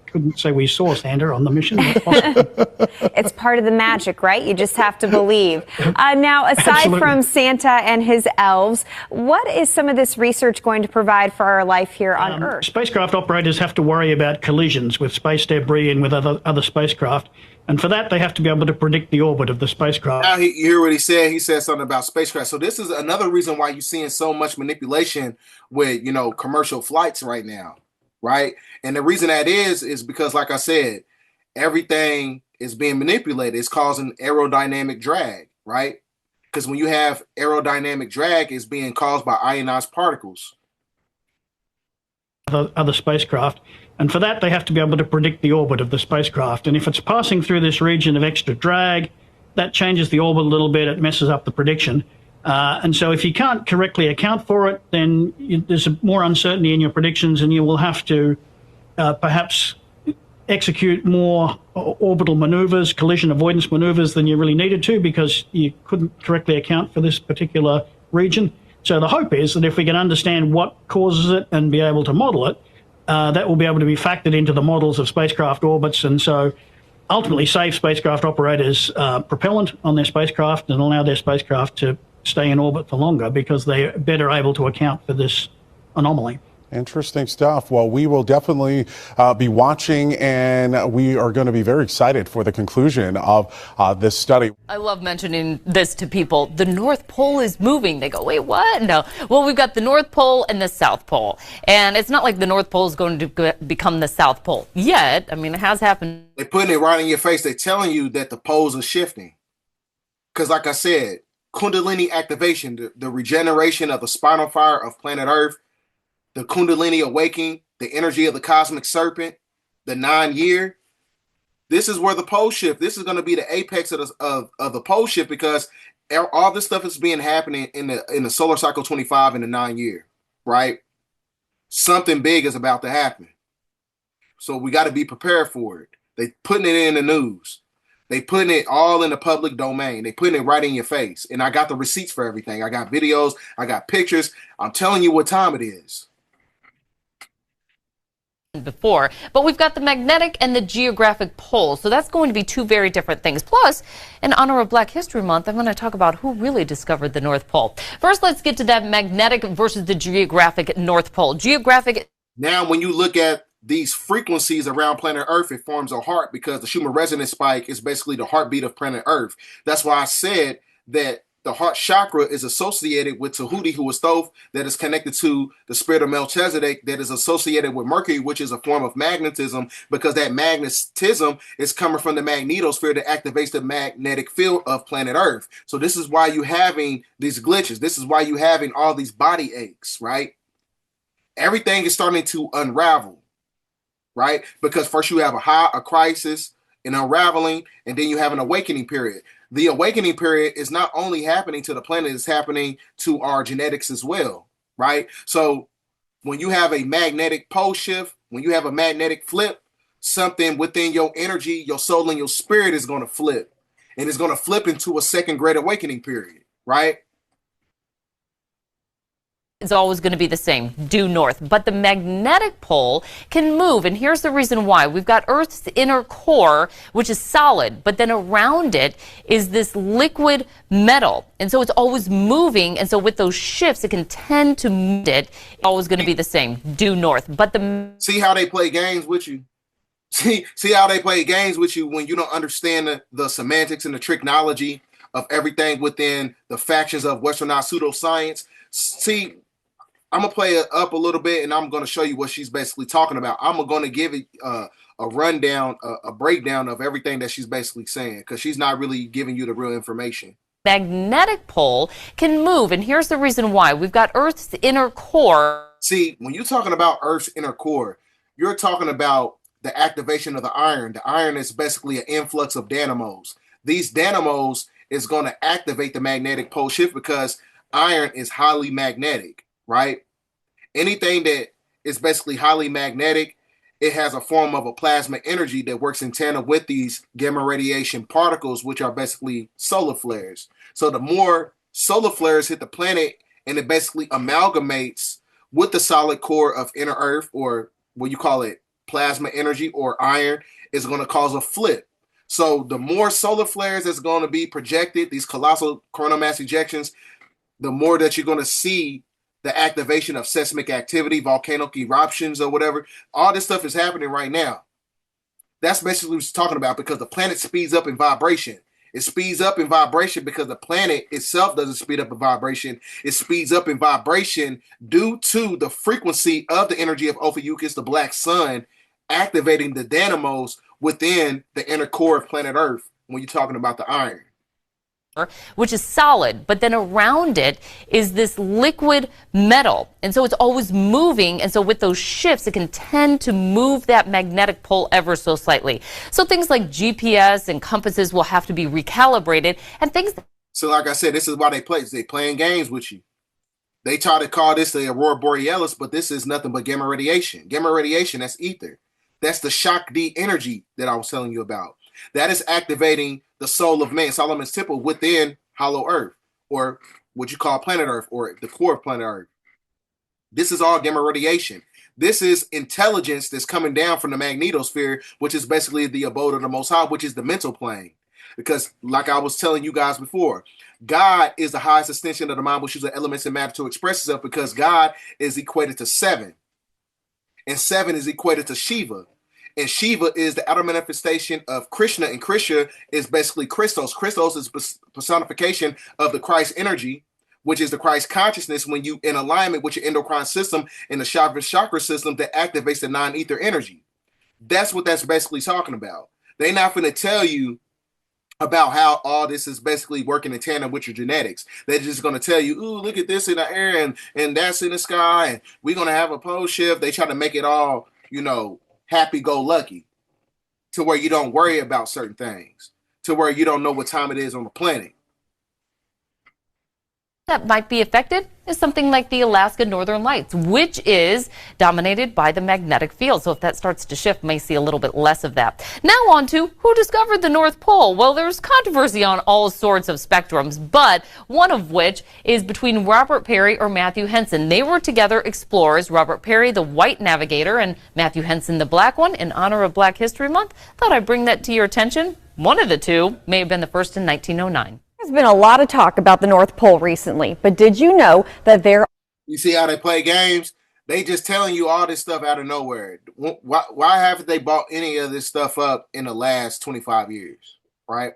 Speaker 10: couldn't say we saw Santa on the mission.
Speaker 9: It's part of the magic, right? You just have to believe. Now, aside
Speaker 10: Absolutely.
Speaker 9: from Santa and his elves, what is some of this research going to provide for our life here on Earth?
Speaker 10: Spacecraft operators have to worry about collisions with space debris and with other spacecraft. And for that, they have to be able to predict the orbit of the spacecraft.
Speaker 3: Now, you hear what he said. He said something about spacecraft. So this is another reason why you're seeing so much manipulation with, you know, commercial flights right now, right? And the reason that is because, like I said, everything is being manipulated. It's causing aerodynamic drag, right? Because when you have aerodynamic drag, it's being caused by ionized particles.
Speaker 10: Other spacecraft. And for that, they have to be able to predict the orbit of the spacecraft. And if it's passing through this region of extra drag, that changes the orbit a little bit. It messes up the prediction. And so if you can't correctly account for it, then there's more uncertainty in your predictions, and you will have to perhaps execute more orbital maneuvers, collision avoidance maneuvers than you really needed to, because you couldn't correctly account for this particular region. So the hope is that if we can understand what causes it and be able to model it, that will be able to be factored into the models of spacecraft orbits, and so ultimately save spacecraft operators propellant on their spacecraft and allow their spacecraft to stay in orbit for longer, because they're better able to account for this anomaly.
Speaker 7: Interesting stuff. Well, we will definitely be watching, and we are going to be very excited for the conclusion of this study.
Speaker 11: I love mentioning this to people. The North Pole is moving. They go, wait, what? No. Well, we've got the North Pole and the South Pole. And it's not like the North Pole is going to become the South Pole yet. I mean, it has happened.
Speaker 3: They're putting it right in your face. They're telling you that the poles are shifting. Because like I said, kundalini activation, the regeneration of the spinal fire of planet Earth, the kundalini awakening, the energy of the cosmic serpent, the 9-year. This is where the pole shift. This is going to be the apex of the pole shift, because all this stuff is being happening in the solar cycle 25 and the 9-year, right? Something big is about to happen. So we got to be prepared for it. They putting it in the news. They putting it all in the public domain. They putting it right in your face. And I got the receipts for everything. I got videos. I got pictures. I'm telling you what time it is.
Speaker 11: Before, but we've got the magnetic and the geographic poles, so that's going to be two very different things. Plus, in honor of Black History Month, I'm going to talk about who really discovered the North Pole. First, let's get to that magnetic versus the geographic North Pole. Geographic.
Speaker 3: Now, when you look at these frequencies around planet Earth, it forms a heart, because the Schumann resonance spike is basically the heartbeat of planet Earth. That's why I said that the heart chakra is associated with Tahuti, who is Thoth, that is connected to the spirit of Melchizedek, that is associated with Mercury, which is a form of magnetism, because that magnetism is coming from the magnetosphere that activates the magnetic field of planet Earth. So this is why you're having these glitches. This is why you're having all these body aches, right? Everything is starting to unravel, right? Because first you have a crisis, an unraveling, and then you have an awakening period. The awakening period is not only happening to the planet, it's happening to our genetics as well, right? So when you have a magnetic pole shift, when you have a magnetic flip, something within your energy, your soul, and your spirit is going to flip. And it's going to flip into a second great awakening period, right?
Speaker 11: It's always going to be the same, due north. But the magnetic pole can move, and here's the reason why. We've got Earth's inner core, which is solid, but then around it is this liquid metal. And so it's always moving, and so with those shifts, it can tend to move it. It's always going to be the same, due north. But
Speaker 3: see how they play games with you? See how they play games with you when you don't understand the semantics and the tricknology of everything within the factions of westernized pseudoscience? See, I'm going to play it up a little bit, and I'm going to show you what she's basically talking about. I'm going to give it a rundown, a breakdown of everything that she's basically saying, because she's not really giving you the real information.
Speaker 11: Magnetic pole can move, and here's the reason why. We've got Earth's inner core.
Speaker 3: See, when you're talking about Earth's inner core, you're talking about the activation of the iron. The iron is basically an influx of dynamos. These dynamos is going to activate the magnetic pole shift, because iron is highly magnetic, right? Anything that is basically highly magnetic, it has a form of a plasma energy that works in tandem with these gamma radiation particles, which are basically solar flares. So the more solar flares hit the planet, and it basically amalgamates with the solid core of inner Earth, or what you call it, plasma energy or iron, is going to cause a flip. So the more solar flares that's going to be projected, these colossal coronal mass ejections, the more that you're going to see the activation of seismic activity, volcanic eruptions or whatever. All this stuff is happening right now. That's basically what it's talking about, because the planet speeds up in vibration. It speeds up in vibration because the planet itself doesn't speed up in vibration. It speeds up in vibration due to the frequency of the energy of Ophiuchus, the black sun, activating the dynamos within the inner core of planet Earth when you're talking about the iron,
Speaker 11: which is solid, but then around it is this liquid metal. And so it's always moving, and so with those shifts, it can tend to move that magnetic pole ever so slightly. So things like GPS and compasses will have to be recalibrated, and things
Speaker 3: So like I said, this is why they playing games with you. They try to call this the aurora borealis, but this is nothing but gamma radiation. Gamma radiation, that's ether. That's the shock D energy that I was telling you about. That is activating the soul of man, Solomon's temple, within hollow earth, or what you call planet earth, or the core of planet earth. This is all gamma radiation. This is intelligence that's coming down from the magnetosphere, which is basically the abode of the Most High, which is the mental plane. Because like I was telling you guys before, God is the highest extension of the mind, which uses elements and matter to express itself, because God is equated to 7. And 7 is equated to Shiva. And Shiva is the outer manifestation of Krishna. And Krishna is basically Christos. Christos is personification of the Christ energy, which is the Christ consciousness when you in alignment with your endocrine system and the chakra system that activates the non-ether energy. That's what that's basically talking about. They're not going to tell you about how all this is basically working in tandem with your genetics. They're just going to tell you, ooh, look at this in the air and that's in the sky, and we're going to have a pole shift. They try to make it all, happy-go-lucky, to where you don't worry about certain things, to where you don't know what time it is on the planet.
Speaker 11: That might be affected is something like the Alaska Northern Lights, which is dominated by the magnetic field. So if that starts to shift, may see a little bit less of that. Now on to who discovered the North Pole. Well, there's controversy on all sorts of spectrums, but one of which is between Robert Peary or Matthew Henson. They were together explorers, Robert Peary, the white navigator, and Matthew Henson, the black one, in honor of Black History Month. Thought I'd bring that to your attention. One of the two may have been the first in 1909.
Speaker 9: There's been a lot of talk about the North Pole recently, but did you know that there...
Speaker 3: You see how they play games? They just telling you all this stuff out of nowhere. Why haven't they brought any of this stuff up in the last 25 years, right?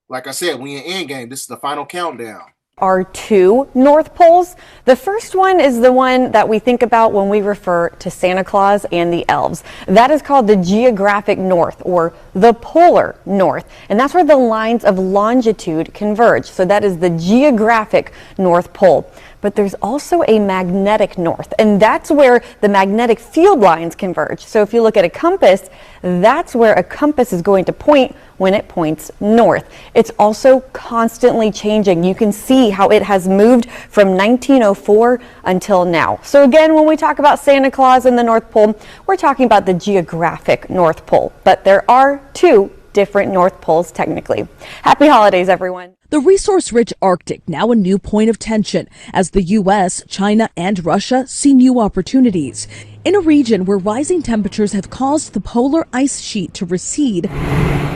Speaker 3: Like I said, we in Endgame. This is the final countdown.
Speaker 9: Are 2 North Poles. The first one is the one that we think about when we refer to Santa Claus and the elves. That is called the geographic north, or the polar north. And that's where the lines of longitude converge. So that is the geographic North Pole. But there's also a magnetic north, and that's where the magnetic field lines converge. So if you look at a compass, that's where a compass is going to point when it points north. It's also constantly changing. You can see how it has moved from 1904 until now. So again, when we talk about Santa Claus and the North Pole, we're talking about the geographic North Pole. But there are 2 different North Poles technically. Happy holidays, everyone.
Speaker 8: The resource-rich Arctic now a new point of tension as the U.S., China, and Russia see new opportunities. In a region where rising temperatures have caused the polar ice sheet to recede,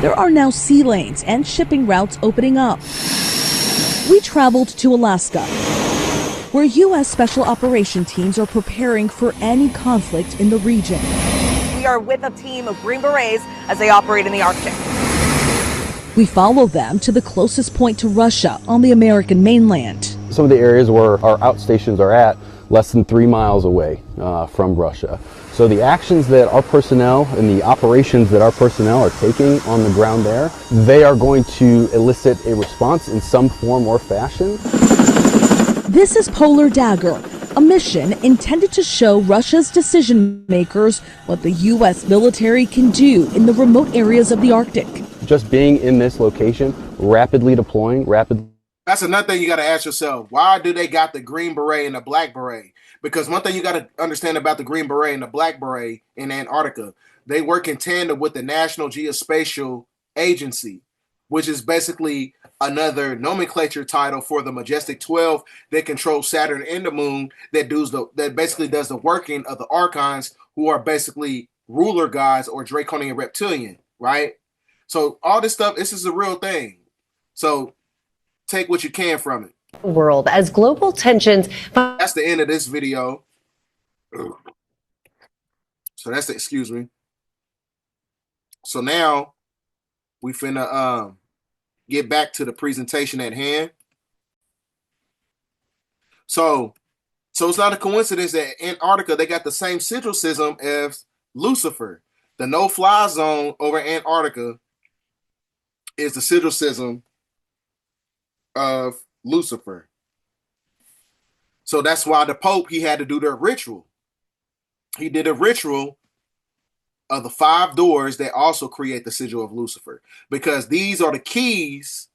Speaker 8: there are now sea lanes and shipping routes opening up. We traveled to Alaska, where U.S. Special Operation teams are preparing for any conflict in the region.
Speaker 12: We are with a team of Green Berets as they operate in the Arctic.
Speaker 8: We follow them to the closest point to Russia on the American mainland.
Speaker 13: Some of the areas where our outstations are at, less than 3 miles away from Russia. So the actions that our personnel and the operations that our personnel are taking on the ground there, they are going to elicit a response in some form or fashion.
Speaker 8: This is Polar Dagger, a mission intended to show Russia's decision makers what the U.S. military can do in the remote areas of the Arctic.
Speaker 13: Just being in this location, rapidly deploying,
Speaker 3: That's another thing you got to ask yourself. Why do they got the Green Beret and the Black Beret? Because one thing you got to understand about the Green Beret and the Black Beret in Antarctica, they work in tandem with the National Geospatial Agency, which is basically another nomenclature title for the Majestic 12 that controls Saturn and the Moon, that basically does the working of the Archons, who are basically ruler gods or draconian reptilian, right? So all this stuff, this is a real thing. So take what you can from it.
Speaker 6: World as global tensions.
Speaker 3: That's the end of this video. So that's the, excuse me. So now we finna get back to the presentation at hand. So it's not a coincidence that Antarctica, they got the same sigil system as Lucifer. The no-fly zone over Antarctica is the sigil system of Lucifer. So that's why the Pope, he had to do their ritual. He did a ritual of the 5 doors that also create the sigil of Lucifer, because these are the keys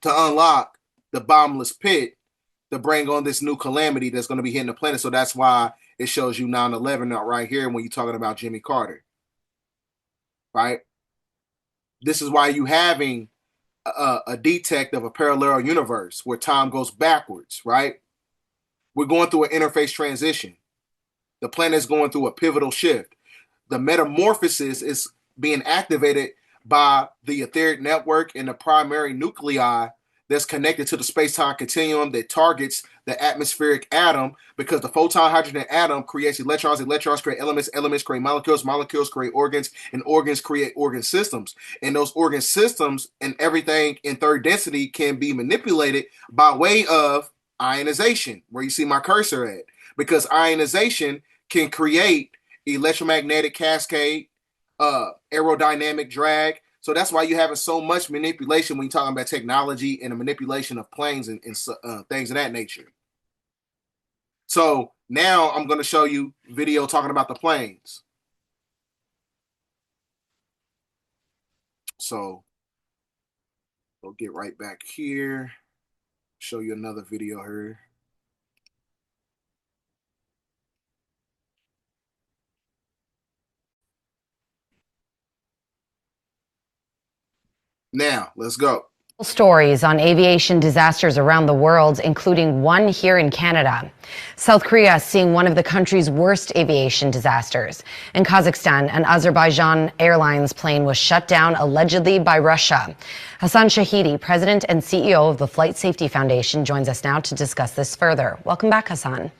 Speaker 3: to unlock the bottomless pit to bring on this new calamity that's going to be hitting the planet. So that's why it shows you 9/11 out right here when you're talking about Jimmy Carter. Right? This is why you having a detect of a parallel universe where time goes backwards, right? We're going through an interface transition. The planet is going through a pivotal shift. The metamorphosis is being activated by the etheric network and the primary nuclei that's connected to the space-time continuum that targets the atmospheric atom, because the photon hydrogen atom creates electrons, electrons create elements, elements create molecules, molecules create organs, and organs create organ systems. And those organ systems and everything in third density can be manipulated by way of ionization, where you see my cursor at, because ionization can create electromagnetic cascade, aerodynamic drag. So that's why you're having so much manipulation when you're talking about technology and the manipulation of planes and things of that nature. So now I'm going to show you video talking about the planes. So we'll get right back here. Show you another video here. Now, let's go.
Speaker 4: Stories on aviation disasters around the world, including one here in Canada. South Korea seeing one of the country's worst aviation disasters. In Kazakhstan, an Azerbaijan Airlines plane was shut down allegedly by Russia. Hassan Shahidi, president and CEO of the Flight Safety Foundation, joins us now to discuss this further. Welcome back, Hassan.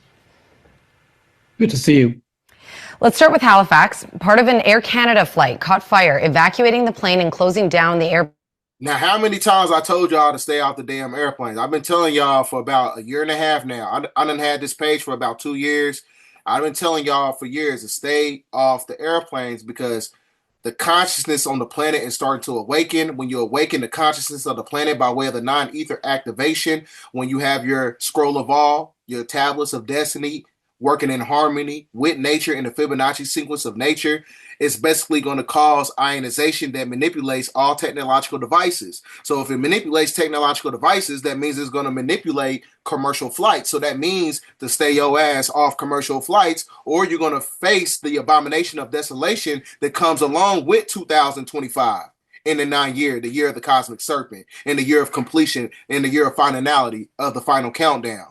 Speaker 5: Good to see you.
Speaker 4: Let's start with Halifax. Part of an Air Canada flight caught fire, evacuating the plane and closing down the airport.
Speaker 3: Now, how many times I told y'all to stay off the damn airplanes? I've been telling y'all for about a year and a half now. I done had this page for about 2 years. I've been telling y'all for years to stay off the airplanes, because the consciousness on the planet is starting to awaken. When you awaken the consciousness of the planet by way of the non-ether activation, when you have your scroll of all, your tablets of destiny, working in harmony with nature in the Fibonacci sequence of nature, it's basically going to cause ionization that manipulates all technological devices. So if it manipulates technological devices, that means it's going to manipulate commercial flights. So that means to stay your ass off commercial flights, or you're going to face the abomination of desolation that comes along with 2025 in the 9th year, the year of the cosmic serpent, in the year of completion, in the year of finality of the final countdown.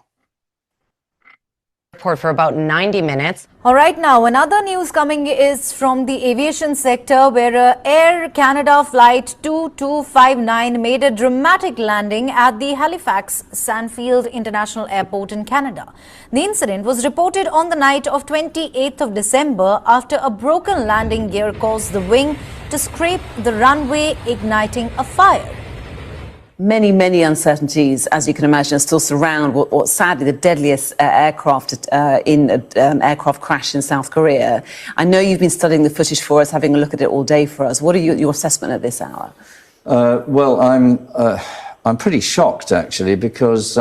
Speaker 4: For about 90 minutes.
Speaker 14: All right, now another news coming is from the aviation sector, where Air Canada flight 2259 made a dramatic landing at the Halifax Sandfield International Airport in Canada. The incident was reported on the night of 28th of December after a broken landing gear caused the wing to scrape the runway, igniting a fire.
Speaker 15: Many uncertainties, as you can imagine, still surround what sadly the deadliest aircraft in an aircraft crash in South Korea. I know you've been studying the footage for us, having a look at it all day for us. What are your assessment at this hour?
Speaker 16: Well, I'm pretty shocked, actually, because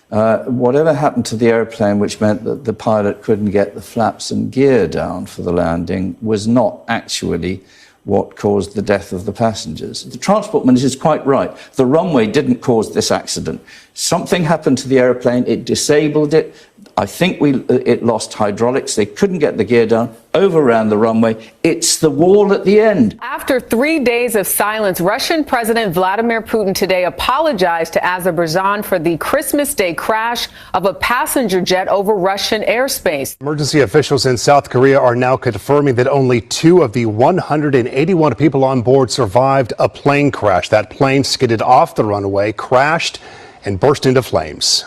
Speaker 16: whatever happened to the airplane, which meant that the pilot couldn't get the flaps and gear down for the landing, was not actually what caused the death of the passengers. The transport minister is quite right. The runway didn't cause this accident. Something happened to the airplane, it disabled it. I think it lost hydraulics. They couldn't get the gear down, overran the runway. It's the wall at the end.
Speaker 17: After 3 days of silence, Russian President Vladimir Putin today apologized to Azerbaijan for the Christmas Day crash of a passenger jet over Russian airspace.
Speaker 18: Emergency officials in South Korea are now confirming that only 2 of the 181 people on board survived a plane crash. That plane skidded off the runway, crashed, and burst into flames.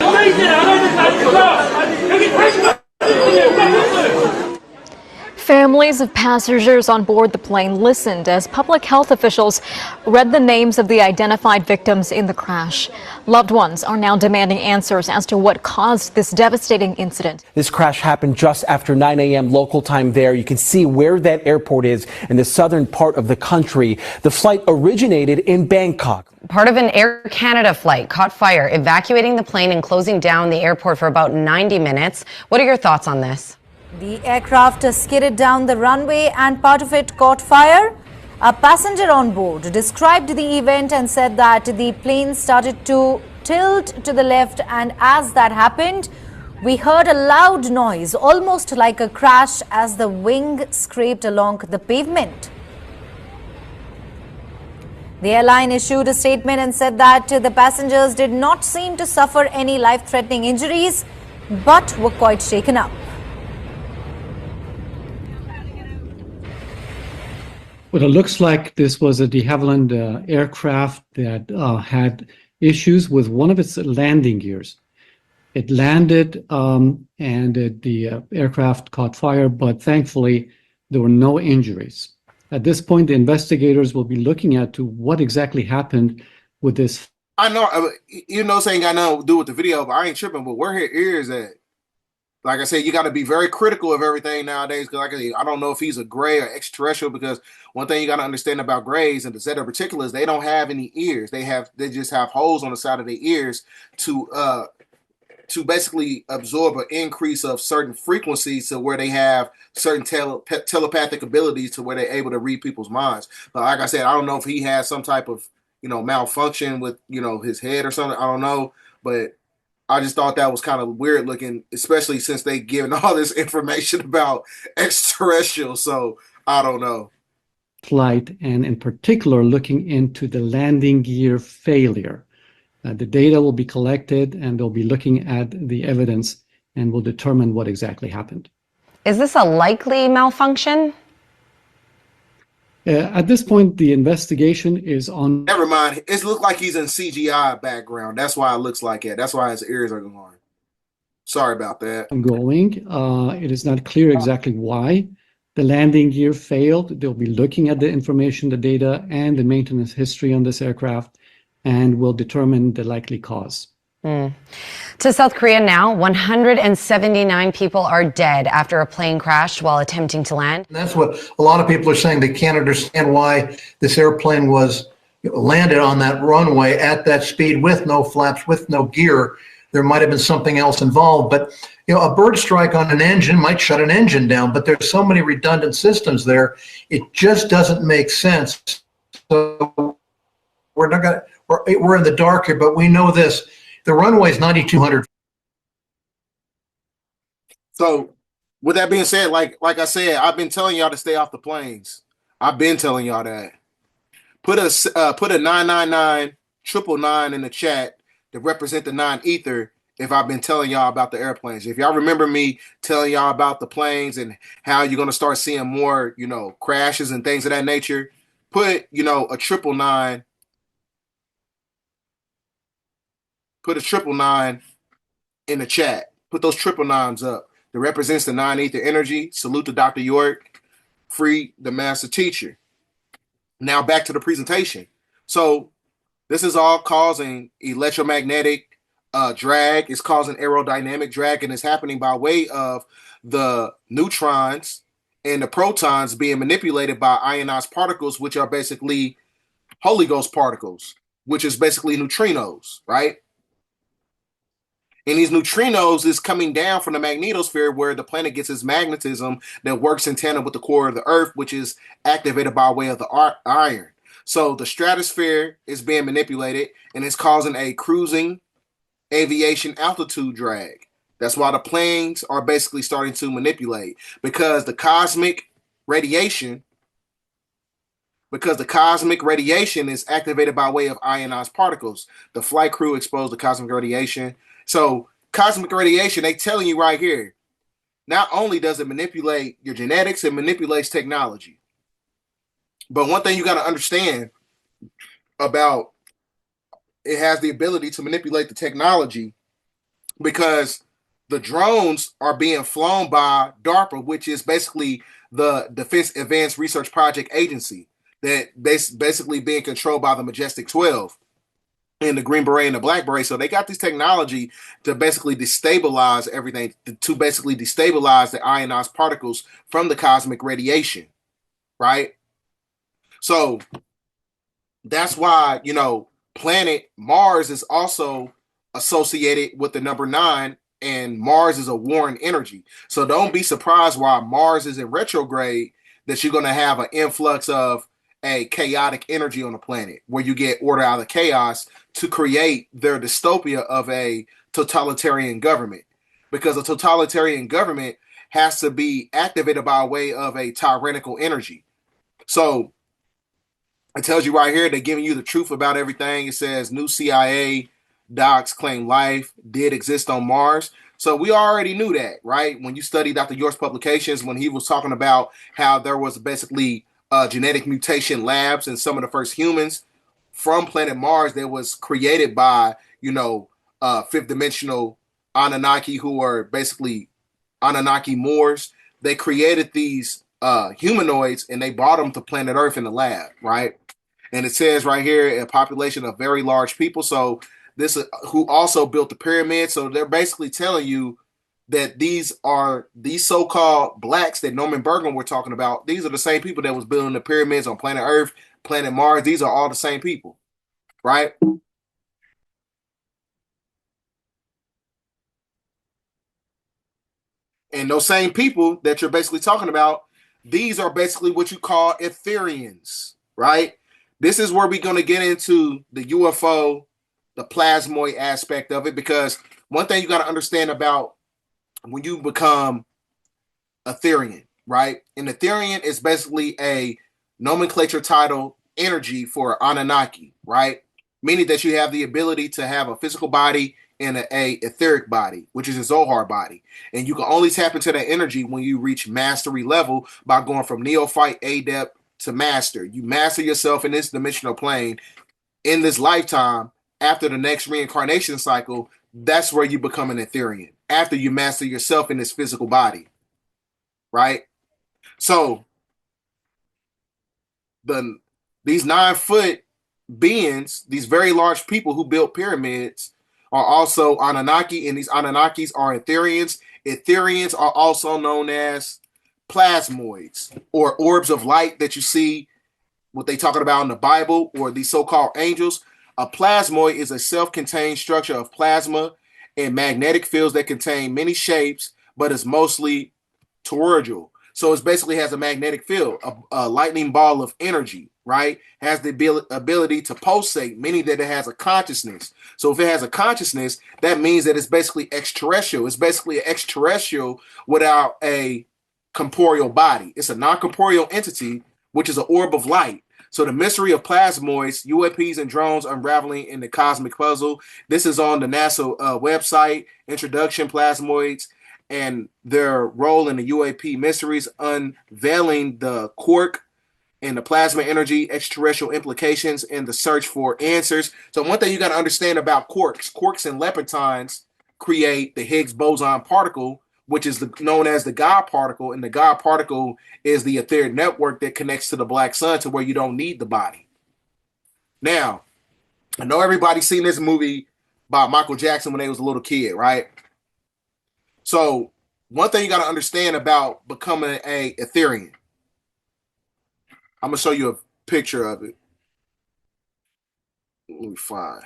Speaker 19: Families of passengers on board the plane listened as public health officials read the names of the identified victims in the crash. Loved ones are now demanding answers as to what caused this devastating incident.
Speaker 20: This crash happened just after 9 a.m. local time there. You can see where that airport is in the southern part of the country. The flight originated in Bangkok.
Speaker 4: Part of an Air Canada flight caught fire, evacuating the plane and closing down the airport for about 90 minutes. What are your thoughts on this?
Speaker 14: The aircraft skidded down the runway and part of it caught fire. A passenger on board described the event and said that the plane started to tilt to the left, and as that happened, we heard a loud noise, almost like a crash, as the wing scraped along the pavement. The airline issued a statement and said that the passengers did not seem to suffer any life-threatening injuries, but were quite shaken up.
Speaker 5: Well, it looks like this was a de Havilland aircraft that had issues with one of its landing gears. It landed and the aircraft caught fire, but thankfully there were no injuries. At this point, the investigators will be looking at to what exactly happened with this.
Speaker 3: I know, you know, saying got nothing to do with the video, but I ain't tripping. But where her ears at? Like I said, you got to be very critical of everything nowadays. Because like I don't know if he's a gray or extraterrestrial. Because one thing you got to understand about grays and the Zeta Reticulans, they don't have any ears. They just have holes on the side of their ears to basically absorb an increase of certain frequencies to where they have certain telepathic abilities to where they're able to read people's minds. But like I said, I don't know if he has some type of malfunction with his head or something. I don't know, but I just thought that was kind of weird looking, especially since they given all this information about extraterrestrials. So I don't know.
Speaker 5: Flight, and in particular, looking into the landing gear failure. The data will be collected, and they'll be looking at the evidence and will determine what exactly happened.
Speaker 4: Is this a likely malfunction?
Speaker 5: At this point, the investigation is on.
Speaker 3: Never mind. It looks like he's in CGI background. That's why it looks like it. That's why his ears are going. Sorry about that.
Speaker 5: Ongoing. It is not clear exactly why the landing gear failed. They'll be looking at the information, the data, and the maintenance history on this aircraft, and will determine the likely cause.
Speaker 4: To South Korea now, 179 people are dead after a plane crashed while attempting to land.
Speaker 21: And that's what a lot of people are saying. They can't understand why this airplane was landed on that runway at that speed with no flaps, with no gear. There might have been something else involved, but a bird strike on an engine might shut an engine down, but there's so many redundant systems there, it just doesn't make sense. So we're in the dark here, but we know this. The runway is 9,200.
Speaker 3: So with that being said, like I said, I've been telling y'all to stay off the planes. I've been telling y'all that. Put a 999 in the chat to represent the non-ether if I've been telling y'all about the airplanes. If y'all remember me telling y'all about the planes and how you're going to start seeing more, crashes and things of that nature, put, a 999. Put a 999 in the chat. Put those 999s up. That represents the non-ether energy. Salute to Dr. York. Free the master teacher. Now back to the presentation. So this is all causing electromagnetic drag. It's causing aerodynamic drag, and it's happening by way of the neutrons and the protons being manipulated by ionized particles, which are basically Holy Ghost particles, which is basically neutrinos, right? And these neutrinos is coming down from the magnetosphere where the planet gets its magnetism that works in tandem with the core of the Earth, which is activated by way of the iron. So the stratosphere is being manipulated, and it's causing a cruising aviation altitude drag. That's why the planes are basically starting to manipulate, because the cosmic radiation is activated by way of ionized particles. The flight crew exposed to cosmic radiation. So cosmic radiation, they telling you right here, not only does it manipulate your genetics, it manipulates technology. But one thing you got to understand about it, has the ability to manipulate the technology because the drones are being flown by DARPA, which is basically the Defense Advanced Research Project Agency, that basically being controlled by the Majestic 12. And the Green Beret and the Black Beret. So they got this technology to basically destabilize everything, to basically destabilize the ionized particles from the cosmic radiation, right? So that's why, planet Mars is also associated with the number 9, and Mars is a warring energy. So don't be surprised why Mars is in retrograde, that you're going to have an influx of a chaotic energy on the planet, where you get order out of chaos to create their dystopia of a totalitarian government. Because a totalitarian government has to be activated by way of a tyrannical energy. So it tells you right here, they're giving you the truth about everything. It says new CIA docs claim life did exist on Mars. So we already knew that, right? When you study Dr. York's publications, when he was talking about how there was basically genetic mutation labs and some of the first humans from planet Mars that was created by, fifth dimensional Anunnaki, who are basically Anunnaki Moors. They created these humanoids and they brought them to planet Earth in the lab, right? And it says right here, a population of very large people. So this who also built the pyramid. So they're basically telling you that these so-called blacks that Norman Bergman we're talking about. These are the same people that was building the pyramids on planet Earth, planet Mars. These are all the same people, right? And those same people that you're basically talking about, these are basically what you call Etherians, right? This is where we're going to get into the UFO, the plasmoid aspect of it, because one thing you got to understand about when you become Etherian, right? An Etherian is basically a nomenclature title energy for Anunnaki, right? Meaning that you have the ability to have a physical body and a etheric body, which is a Zohar body. And you can only tap into that energy when you reach mastery level by going from neophyte, adept to master. You master yourself in this dimensional plane in this lifetime. After the next reincarnation cycle, that's where you become an Etherian. After you master yourself in this physical body, right? So these 9-foot beings, these very large people who built pyramids, are also Anunnaki, and these Anunnakis are Etherians. Etherians are also known as plasmoids, or orbs of light that you see what they talking about in the Bible, or these so-called angels. A plasmoid is a self-contained structure of plasma and magnetic fields that contain many shapes, but is mostly toroidal. So it basically has a magnetic field, a lightning ball of energy, right? Has the ability to pulsate, meaning that it has a consciousness. So if it has a consciousness, that means that it's basically extraterrestrial. It's basically an extraterrestrial without a corporeal body. It's a non-corporeal entity, which is an orb of light. So the mystery of plasmoids, UAPs, and drones unraveling in the cosmic puzzle. This is on the NASA website, Introduction Plasmoids and their role in the UAP mysteries, unveiling the quark and the plasma energy, extraterrestrial implications, and the search for answers. So one thing you got to understand about quarks and leptons create the Higgs boson particle, which is known as the God particle, and the God particle is the etheric network that connects to the black sun to where you don't need the body. Now, I know everybody's seen this movie by Michael Jackson when they was a little kid, right? So one thing you got to understand about becoming a Etherian, I'm going to show you a picture of it. Let me find.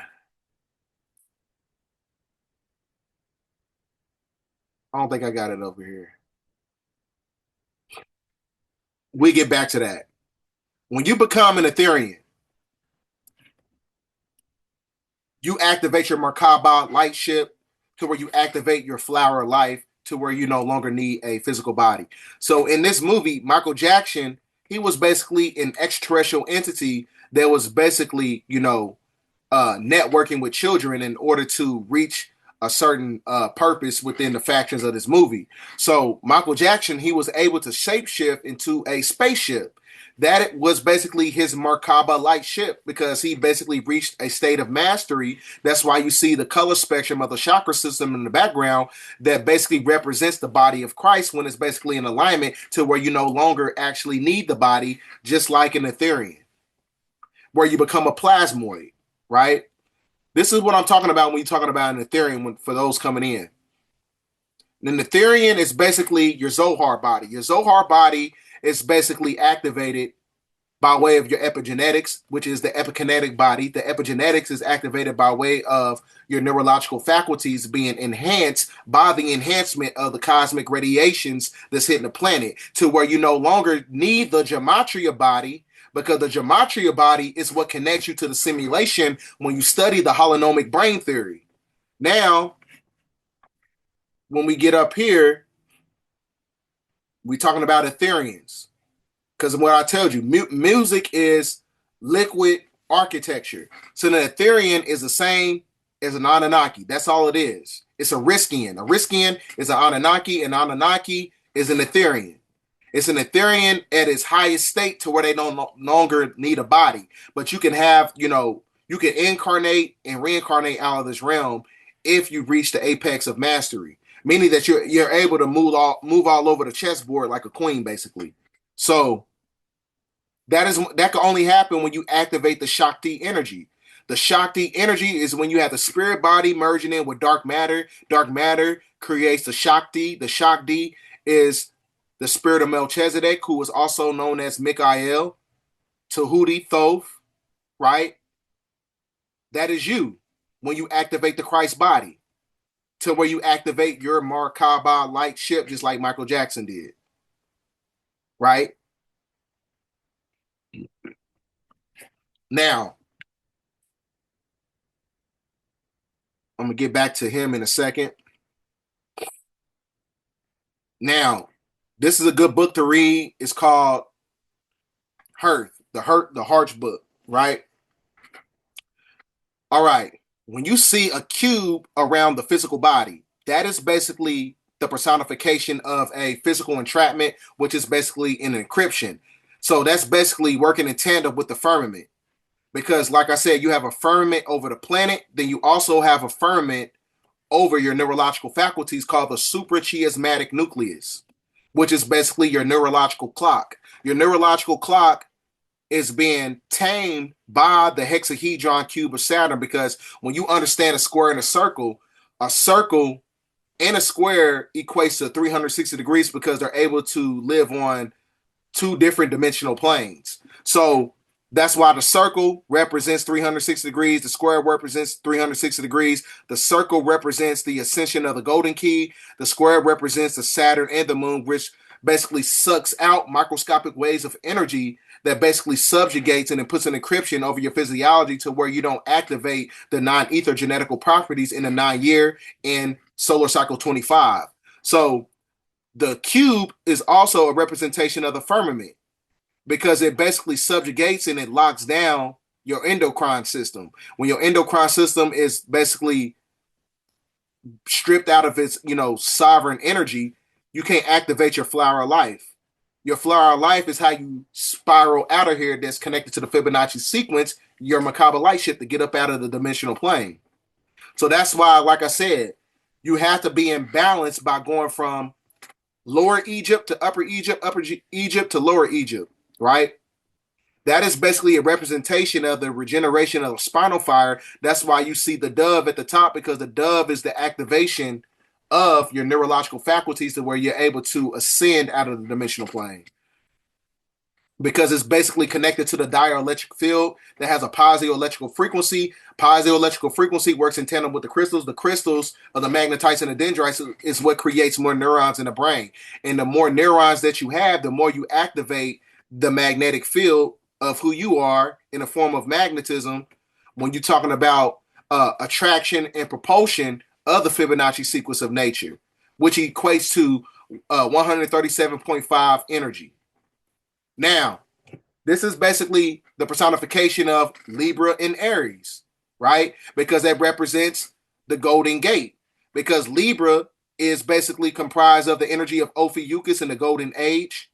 Speaker 3: I don't think I got it over here. We get back to that. When you become an Etherian, you activate your Merkaba light ship to where you activate your flower of life to where you no longer need a physical body. So in this movie, Michael Jackson, he was basically an extraterrestrial entity that was basically, networking with children in order to reach a certain purpose within the factions of this movie. So Michael Jackson, he was able to shapeshift into a spaceship. That was basically his Merkaba light ship because he basically reached a state of mastery. That's why you see the color spectrum of the chakra system in the background that basically represents the body of Christ when it's basically in alignment to where you no longer actually need the body, just like an Etherian, where you become a plasmoid, right? This is what I'm talking about when you're talking about an Etherian for those coming in. An Etherian is basically your Zohar body. Your Zohar body is basically activated by way of your epigenetics, which is the epikinetic body. The epigenetics is activated by way of your neurological faculties being enhanced by the enhancement of the cosmic radiations that's hitting the planet to where you no longer need the gematria body, because the gematria body is what connects you to the simulation when you study the holonomic brain theory. Now, when we get up here, we're talking about Etherians. Because what I told you, music is liquid architecture. So the Etherian is the same as an Anunnaki. That's all it is. It's a Riskian. A Riskian is an Anunnaki, and Anunnaki is an Etherian. It's an Etherian at its highest state to where they no longer need a body. But you can have, you can incarnate and reincarnate out of this realm if you reach the apex of mastery. Meaning that you're able to move all over the chessboard like a queen, basically. So that can only happen when you activate the Shakti energy. The Shakti energy is when you have the spirit body merging in with dark matter. Dark matter creates the Shakti. The Shakti is the spirit of Melchizedek, who is also known as Mikael, Tahuti, Thoth, right? That is you when you activate the Christ body, to where you activate your Merkaba light ship, just like Michael Jackson did, right? Now, I'm going to get back to him in a second. Now, this is a good book to read. It's called Hearth, the Harch book, right? All right. When you see a cube around the physical body, that is basically the personification of a physical entrapment, which is basically an encryption. So that's basically working in tandem with the firmament. Because like I said, you have a firmament over the planet, then you also have a firmament over your neurological faculties called the suprachiasmatic nucleus, which is basically your neurological clock. Your neurological clock is being tamed by the hexahedron cube of Saturn, because when you understand a square and a circle and a square equates to 360 degrees because they're able to live on two different dimensional planes. So that's why the circle represents 360 degrees. The square represents 360 degrees. The circle represents the ascension of the golden key. The square represents the Saturn and the moon, which basically sucks out microscopic waves of energy that basically subjugates and it puts an encryption over your physiology to where you don't activate the non-ether genetical properties in a 9-year in solar cycle 25. So the cube is also a representation of the firmament, because it basically subjugates and it locks down your endocrine system. When your endocrine system is basically stripped out of its, sovereign energy, you can't activate your flower of life. Your flower of life is how you spiral out of here, that's connected to the Fibonacci sequence, your Merkaba light ship, to get up out of the dimensional plane. So that's why, like I said, you have to be in balance by going from Lower Egypt to Upper Egypt, Upper Egypt to Lower Egypt, right? That is basically a representation of the regeneration of the spinal fire. That's why you see the dove at the top, because the dove is the activation of your neurological faculties to where you're able to ascend out of the dimensional plane, because it's basically connected to the dielectric field that has a piezoelectrical frequency. Piezoelectrical frequency works in tandem with the crystals. The crystals of the magnetites and the dendrites is what creates more neurons in the brain. And the more neurons that you have, the more you activate the magnetic field of who you are in the form of magnetism. When you're talking about attraction and propulsion of the Fibonacci sequence of nature, which equates to 137.5 energy. Now, this is basically the personification of Libra and Aries, right? Because that represents the Golden Gate. Because Libra is basically comprised of the energy of Ophiuchus in the Golden Age,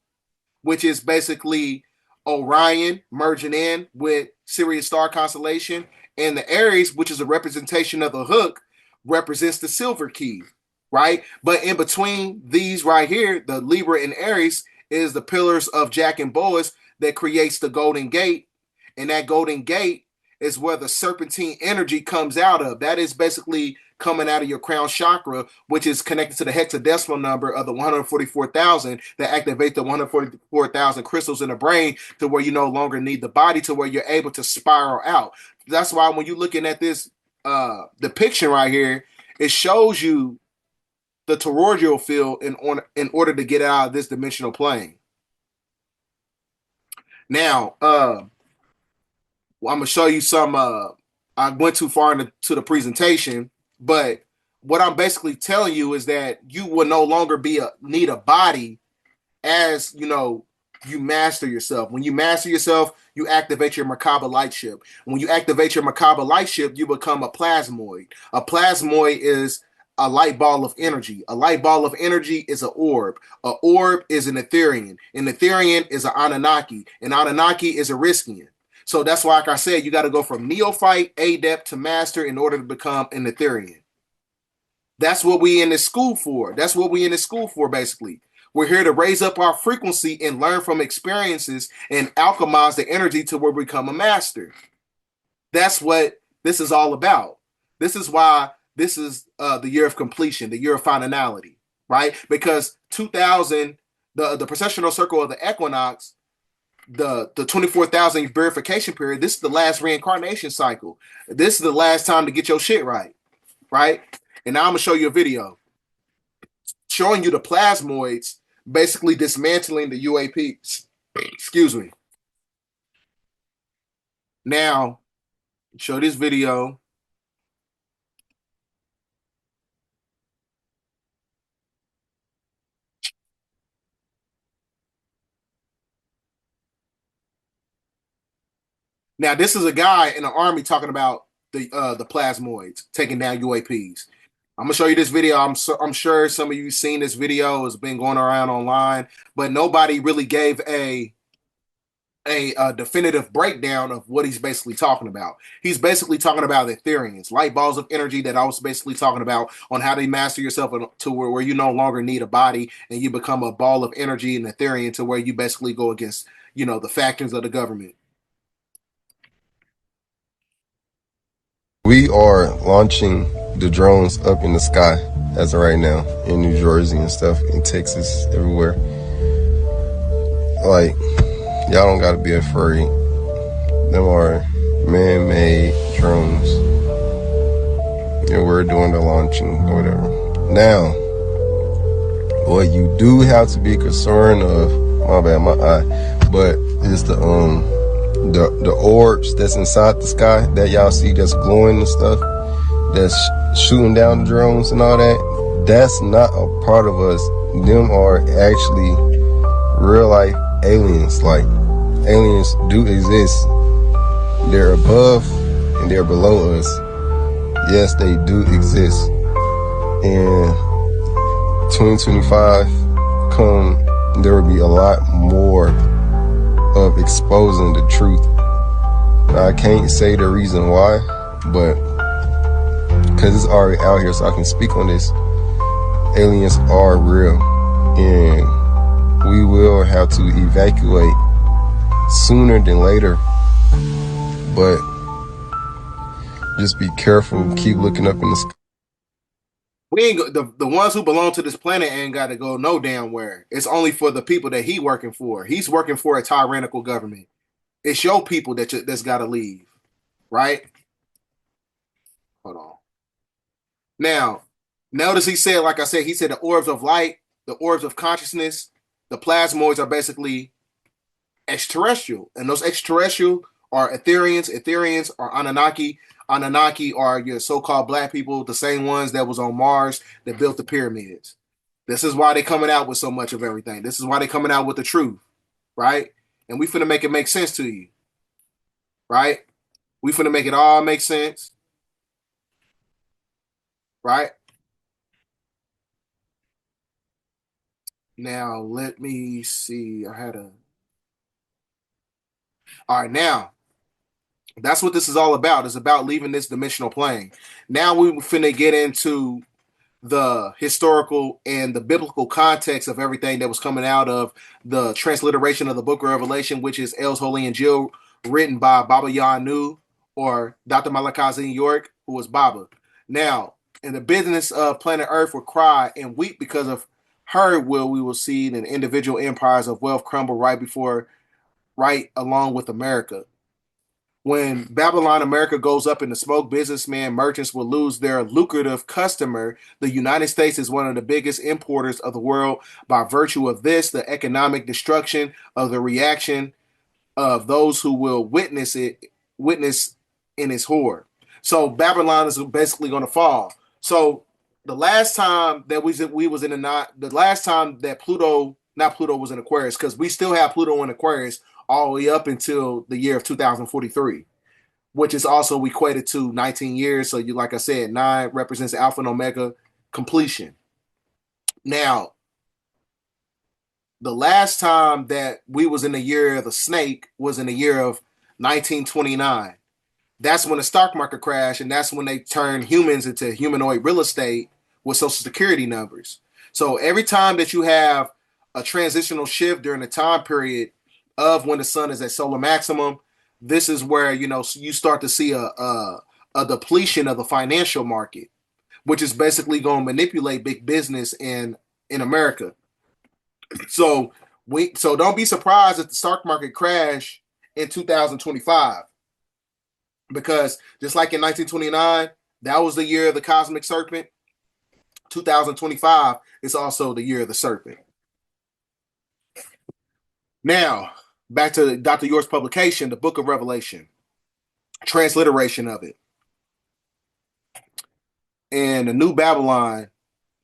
Speaker 3: which is basically Orion merging in with Sirius star constellation. And the Aries, which is a representation of the hook, represents the silver key, right? But in between these right here, the Libra and Aries, is the pillars of Jack and Boaz that creates the Golden Gate. And that Golden Gate is where the serpentine energy comes out of. That is basically coming out of your crown chakra, which is connected to the hexadecimal number of the 144,000 that activate the 144,000 crystals in the brain, to where you no longer need the body, to where you're able to spiral out. That's why when you're looking at this depiction right here, it shows you the toroidal field in order to get out of this dimensional plane. Now, I'm gonna show you some. I went too far into the presentation, but what I'm basically telling you is that you will no longer need a body as you master yourself. When you master yourself, you activate your Merkaba light ship. When you activate your Merkaba light ship, you become a plasmoid. A plasmoid is a light ball of energy. A light ball of energy is an orb. An orb is an Etherian. An Etherian is an Anunnaki. An Anunnaki is a Riskian. So that's why, like I said, you got to go from neophyte, adept to master in order to become an Etherian. That's what we in this school for. That's what we in this school for, basically. We're here to raise up our frequency and learn from experiences and alchemize the energy to where we become a master. That's what this is all about. This is why this is the year of completion, the year of finality, right? Because 2000, the precessional circle of the equinox, the 24,000 verification period, this is the last reincarnation cycle. This is the last time to get your shit right, right? And now I'm going to show you a video showing you the plasmoids basically dismantling the UAPs. Excuse me. Now, show this video. Now, this is a guy in the army talking about the plasmoids taking down UAPs. I'm gonna show you this video. I'm sure some of you seen this video. It's been going around online, but nobody really gave a definitive breakdown of what he's basically talking about. He's basically talking about the Etherians, light balls of energy that I was basically talking about on how to master yourself to where you no longer need a body and you become a ball of energy in Etherian to where you basically go against, the factions of the government.
Speaker 1: We are launching the drones up in the sky as of right now in New Jersey and stuff, in Texas, everywhere. Like, y'all don't gotta be afraid. Them are man-made drones. And we're doing the launching or whatever. Now, what you do have to be concerned of, my bad, my eye, but it's the orbs that's inside the sky that y'all see that's glowing and stuff, that's shooting down the drones and all that. That's not a part of us. Them are actually real life aliens. Like, aliens do exist. They're above and they're below us. Yes, they do exist. And 2025 there will be a lot more of exposing the truth. Now, I can't say the reason why, but because it's already out here, so I can speak on this. Aliens are real, and we will have to evacuate sooner than later. But just be careful. Keep looking up in the sky.
Speaker 3: We ain't the ones who belong to this planet ain't got to go no damn where. It's only for the people that he working for. He's working for a tyrannical government. It's your people that's got to leave, right? Hold on. Now, notice he said, like I said, he said the orbs of light, the orbs of consciousness, the plasmoids are basically extraterrestrial, and those extraterrestrial are Etherians. Etherians are Anunnaki. Anunnaki are your so-called black people, the same ones that was on Mars that built the pyramids. This is why they're coming out with so much of everything. This is why they're coming out with the truth, right? And we finna make it make sense to you, right? We finna make it all make sense, right? Now, let me see. All right, now, that's what this is all about. It's about leaving this dimensional plane. Now we finna get into the historical and the biblical context of everything that was coming out of the transliteration of the Book of Revelation, which is El's Holy Injil, written by Baba Yanu or Dr. Malakazi York, who was Baba. Now, in the business of planet Earth will cry and weep because of her will we will see the individual empires of wealth crumble right along with America. When Babylon America goes up in the smoke, businessmen, merchants will lose their lucrative customer. The United States is one of the biggest importers of the world. By virtue of this, the economic destruction of the reaction of those who will witness in its horror. So Babylon is basically going to fall. So the last time that we was in the last time that not Pluto was in Aquarius, because we still have Pluto in Aquarius all the way up until the year of 2043, which is also equated to 19 years. So you, like I said, 9 represents Alpha and Omega completion. Now, the last time that we was in the year of the snake was in the year of 1929. That's when the stock market crashed, and that's when they turned humans into humanoid real estate with social security numbers. So every time that you have a transitional shift during the time period of when the sun is at solar maximum, this is where you start to see a depletion of the financial market, which is basically going to manipulate big business in America. So don't be surprised if the stock market crash in 2025. Because just like in 1929, that was the year of the cosmic serpent. 2025 is also the year of the serpent. Now, back to Dr. York's publication, the Book of Revelation, transliteration of it. And the New Babylon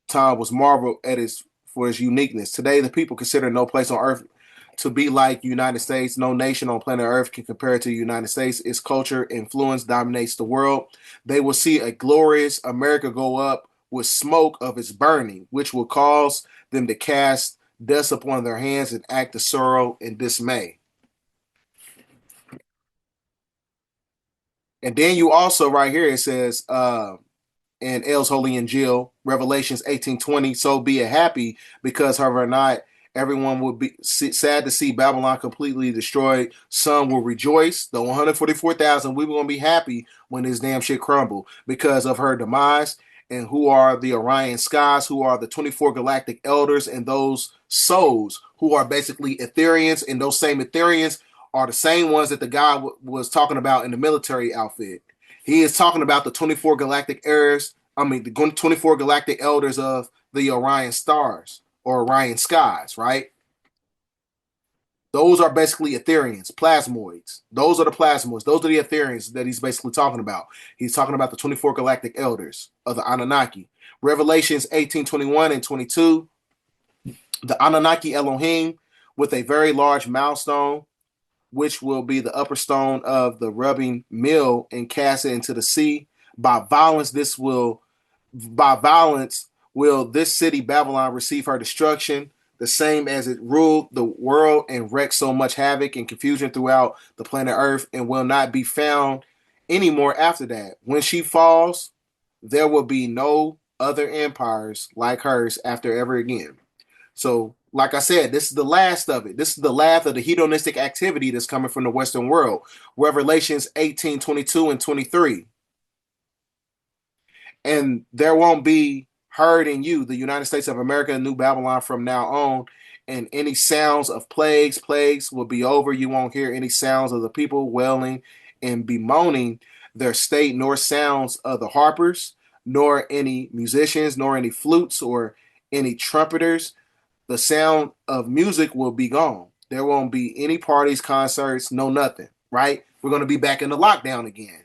Speaker 3: time was marveled at for its uniqueness. Today, the people consider no place on earth to be like the United States. No nation on planet Earth can compare it to the United States. Its culture influence dominates the world. They will see a glorious America go up with smoke of its burning, which will cause them to cast dust upon their hands and act of sorrow and dismay. And then you also right here, it says in El's Holy Injil, Revelations 18:20, so be it happy, because however not, everyone will be sad to see Babylon completely destroyed. Some will rejoice. The 144,000, we were going to be happy when this damn shit crumbled because of her demise. And who are the Orion skies, who are the 24 galactic elders, and those souls who are basically Etherians. And those same Etherians are the same ones that the guy was talking about in the military outfit. He is talking about the 24 galactic the 24 galactic elders of the Orion stars or Orion skies, right? Those are basically Etherians, plasmoids. Those are the plasmoids. Those are the Etherians that he's basically talking about. He's talking about the 24 galactic elders of the Anunnaki. Revelations 18:21 and 22. The Anunnaki Elohim with a very large milestone, which will be the upper stone of the rubbing mill, and cast it into the sea. By violence will this city Babylon receive her destruction, the same as it ruled the world and wreaked so much havoc and confusion throughout the planet Earth, and will not be found anymore after that. When she falls, there will be no other empires like hers after ever again. So, like I said, this is the last of it. This is the last of the hedonistic activity that's coming from the Western world. Revelations 18:22 and 23. And there won't be heard in you, the United States of America, New Babylon from now on, and any sounds of plagues will be over. You won't hear any sounds of the people wailing and bemoaning their state, nor sounds of the harpers, nor any musicians, nor any flutes or any trumpeters. The sound of music will be gone. There won't be any parties, concerts, no nothing, right? We're going to be back in the lockdown again.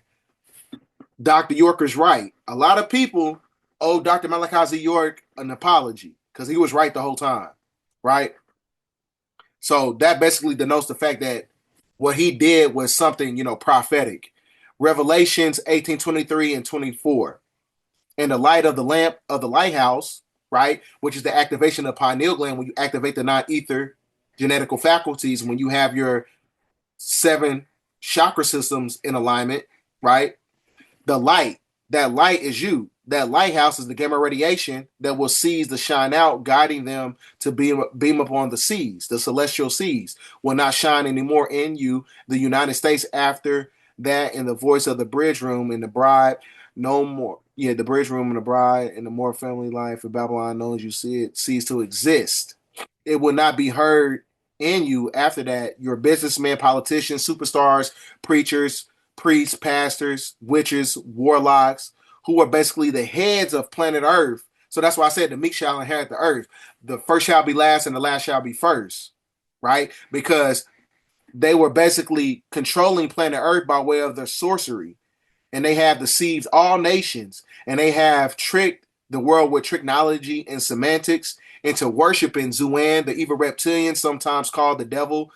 Speaker 3: Dr. York is right. A lot of people owe Dr. Malachi York an apology because he was right the whole time, right? So that basically denotes the fact that what he did was something, prophetic. Revelations 18:23 and 24. In the light of the lamp of the lighthouse, right, which is the activation of the pineal gland, when you activate the non-ether genetical faculties, when you have your 7 chakra systems in alignment, right? The light, that light is you. That lighthouse is the gamma radiation that will seize the shine out, guiding them to beam upon the seas. The celestial seas will not shine anymore in you. The United States after that, in the voice of the bridge room and the bride, no more. Yeah, the bridge room and the bride and the more family life of Babylon knows you see it, cease to exist. It will not be heard in you after that. Your businessmen, politicians, superstars, preachers, priests, pastors, witches, warlocks, who are basically the heads of planet Earth. So that's why I said the meek shall inherit the earth. The first shall be last and the last shall be first, right? Because they were basically controlling planet Earth by way of their sorcery. And they have deceived all nations, and they have tricked the world with technology and semantics into worshiping Zuan, the evil reptilian, sometimes called the devil,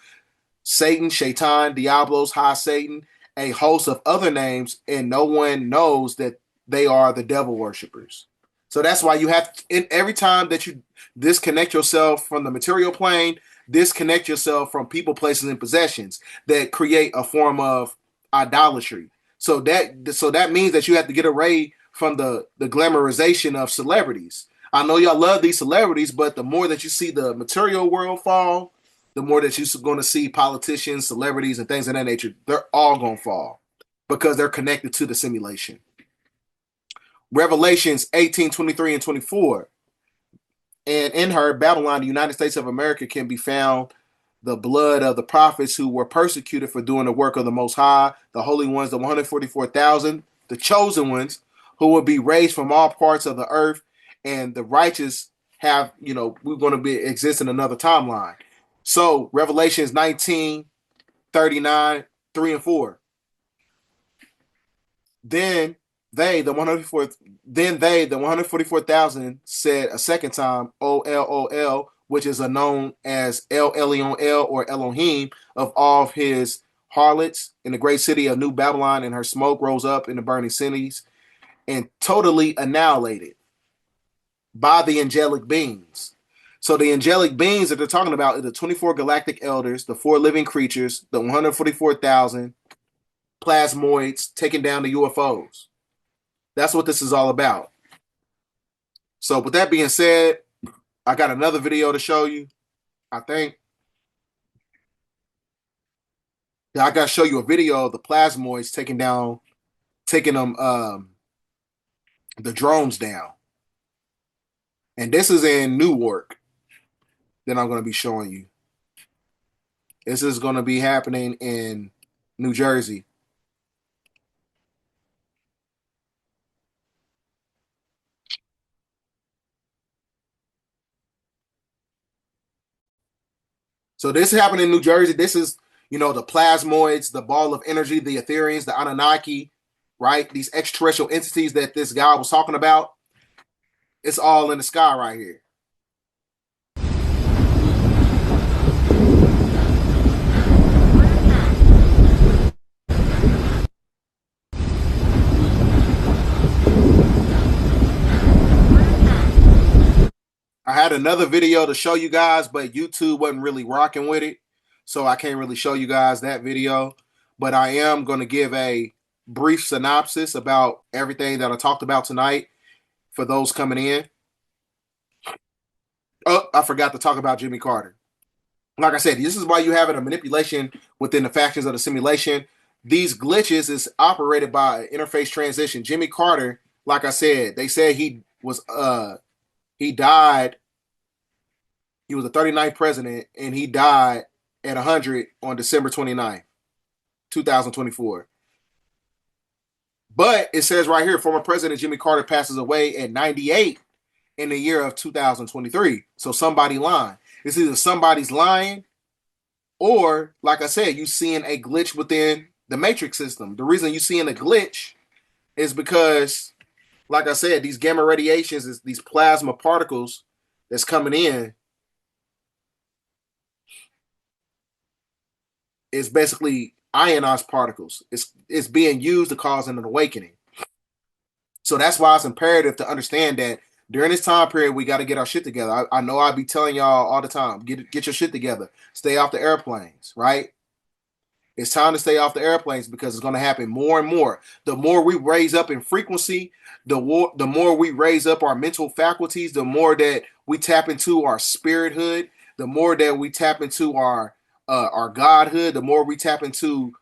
Speaker 3: Satan, Shaitan, Diablos, High Satan, a host of other names, and no one knows that they are the devil worshippers. So that's why you have every time that you disconnect yourself from the material plane, disconnect yourself from people, places, and possessions that create a form of idolatry. So that means that you have to get away from the glamorization of celebrities. I know y'all love these celebrities, but the more that you see the material world fall, the more that you're going to see politicians, celebrities, and things of that nature. They're all going to fall because they're connected to the simulation. Revelations 18, 23, and 24. And in her, Babylon, the United States of America, can be found the blood of the prophets who were persecuted for doing the work of the Most High, the holy ones, the 144,000, the chosen ones, who will be raised from all parts of the earth, and the righteous have, we're going to be exist in another timeline. So Revelations 19, 39, 3 and 4. Then they, the 144,000, said a second time, O-L-O-L, which is known as El Elyon El, or Elohim, of all of his harlots in the great city of New Babylon, and her smoke rose up in the burning cities, and totally annihilated by the angelic beings. So the angelic beings that they're talking about are the 24 galactic elders, the 4 living creatures, the 144,000 plasmoids taking down the UFOs. That's what this is all about. So with that being said, I got another video to show you. I think I got to show you a video of the plasmoids taking them the drones down. And this is in Newark that I'm going to be showing you. This is going to be happening in New Jersey. So this happened in New Jersey. This is, the plasmoids, the ball of energy, the Etherians, the Anunnaki, right? These extraterrestrial entities that this guy was talking about. It's all in the sky right here. I had another video to show you guys, but YouTube wasn't really rocking with it, so I can't really show you guys that video. But I am going to give a brief synopsis about everything that I talked about tonight for those coming in. Oh, I forgot to talk about Jimmy Carter. Like I said, this is why you have a manipulation within the factions of the simulation. These glitches is operated by interface transition. Jimmy Carter, like I said, they said he died. He was the 39th president, and he died at 100 on December 29th, 2024. But it says right here, former President Jimmy Carter passes away at 98 in the year of 2023. So somebody lying. It's either somebody's lying, or, like I said, you seeing a glitch within the matrix system. The reason you seeing a glitch is because, like I said, these gamma radiations, is these plasma particles that's coming in, is basically ionized particles. It's being used to cause an awakening. So that's why it's imperative to understand that during this time period, we got to get our shit together. I know I be telling y'all all the time, get your shit together. Stay off the airplanes, right? It's time to stay off the airplanes because it's going to happen more and more. The more we raise up in frequency, the more we raise up our mental faculties, the more that we tap into our spirithood, the more that we tap into our godhood, the more we tap into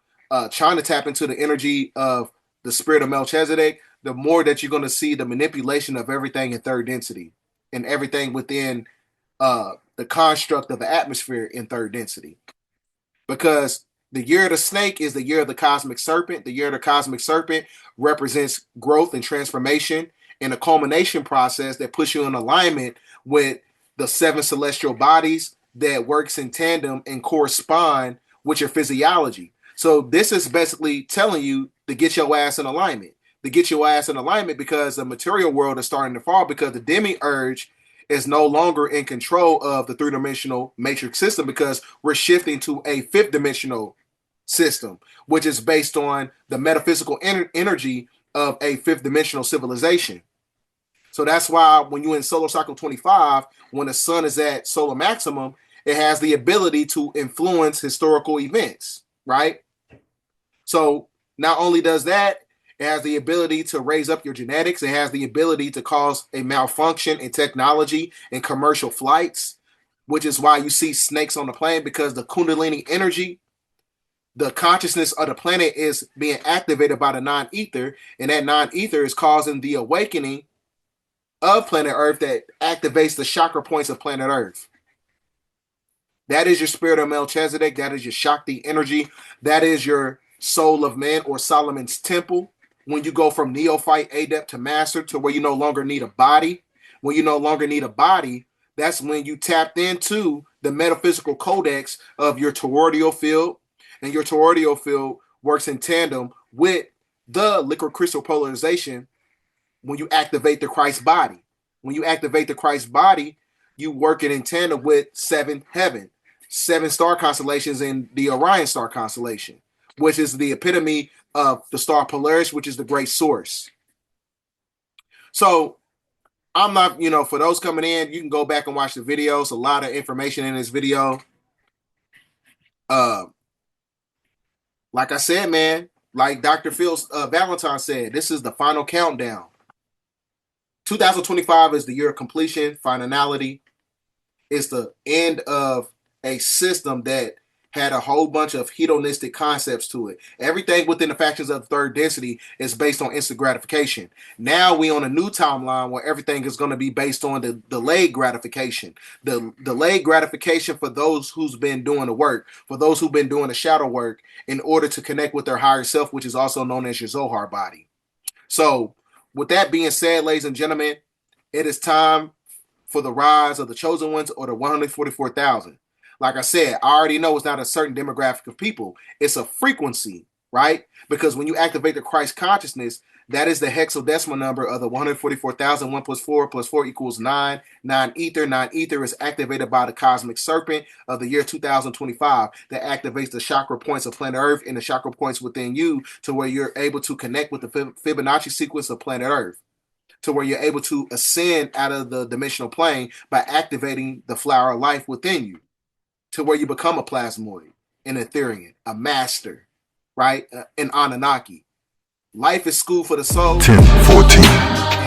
Speaker 3: trying to tap into the energy of the spirit of Melchizedek, the more that you're going to see the manipulation of everything in third density and everything within the construct of the atmosphere in third density. Because the year of the snake is the year of the cosmic serpent. The year of the cosmic serpent represents growth and transformation and a culmination process that puts you in alignment with the 7 celestial bodies that works in tandem and correspond with your physiology. So this is basically telling you to get your ass in alignment, because the material world is starting to fall, because the demiurge is no longer in control of the three-dimensional matrix system, because we're shifting to a fifth dimensional system, which is based on the metaphysical energy of a fifth dimensional civilization. So that's why when you're in solar cycle 25, when the sun is at solar maximum, it has the ability to influence historical events, right? So not only does that, it has the ability to raise up your genetics. It has the ability to cause a malfunction in technology and commercial flights, which is why you see snakes on the plane, because the kundalini energy, the consciousness of the planet, is being activated by the non-ether, and that non-ether is causing the awakening of planet Earth that activates the chakra points of planet Earth. That is your spirit of Melchizedek. That is your Shakti energy. That is your soul of man, or Solomon's temple. When you go from neophyte, adept to master, to where you no longer need a body. When you no longer need a body, that's when you tapped into the metaphysical codex of your toroidal field. And your toroidal field works in tandem with the liquid crystal polarization when you activate the Christ body. When you activate the Christ body, you work it in tandem with seventh heaven, 7 star constellations in the Orion star constellation, which is the epitome of the star Polaris, which is the great source. So I'm not, for those coming in, you can go back and watch the videos. A lot of information in this video. Like I said, man, like Dr. Phil Valentine said, this is the final countdown. 2025 is the year of completion, finality. It's the end of a system that had a whole bunch of hedonistic concepts to it. Everything within the factions of the third density is based on instant gratification. Now we on a new timeline where everything is going to be based on the delayed gratification. The delayed gratification for those who's been doing the work, for those who've been doing the shadow work, in order to connect with their higher self, which is also known as your Zohar body. So with that being said, ladies and gentlemen, it is time for the rise of the chosen ones, or the 144,000. Like I said, I already know it's not a certain demographic of people. It's a frequency, right? Because when you activate the Christ consciousness, that is the hexadecimal number of the 144,000. 1 plus 4 plus 4 equals 9. Non-ether. Non-ether is activated by the cosmic serpent of the year 2025 that activates the chakra points of planet Earth and the chakra points within you, to where you're able to connect with the Fibonacci sequence of planet Earth, to where you're able to ascend out of the dimensional plane by activating the flower of life within you, to where you become a plasmoid, an Etherian, a master, right? An Anunnaki. Life is school for the soul.
Speaker 2: 10, 14.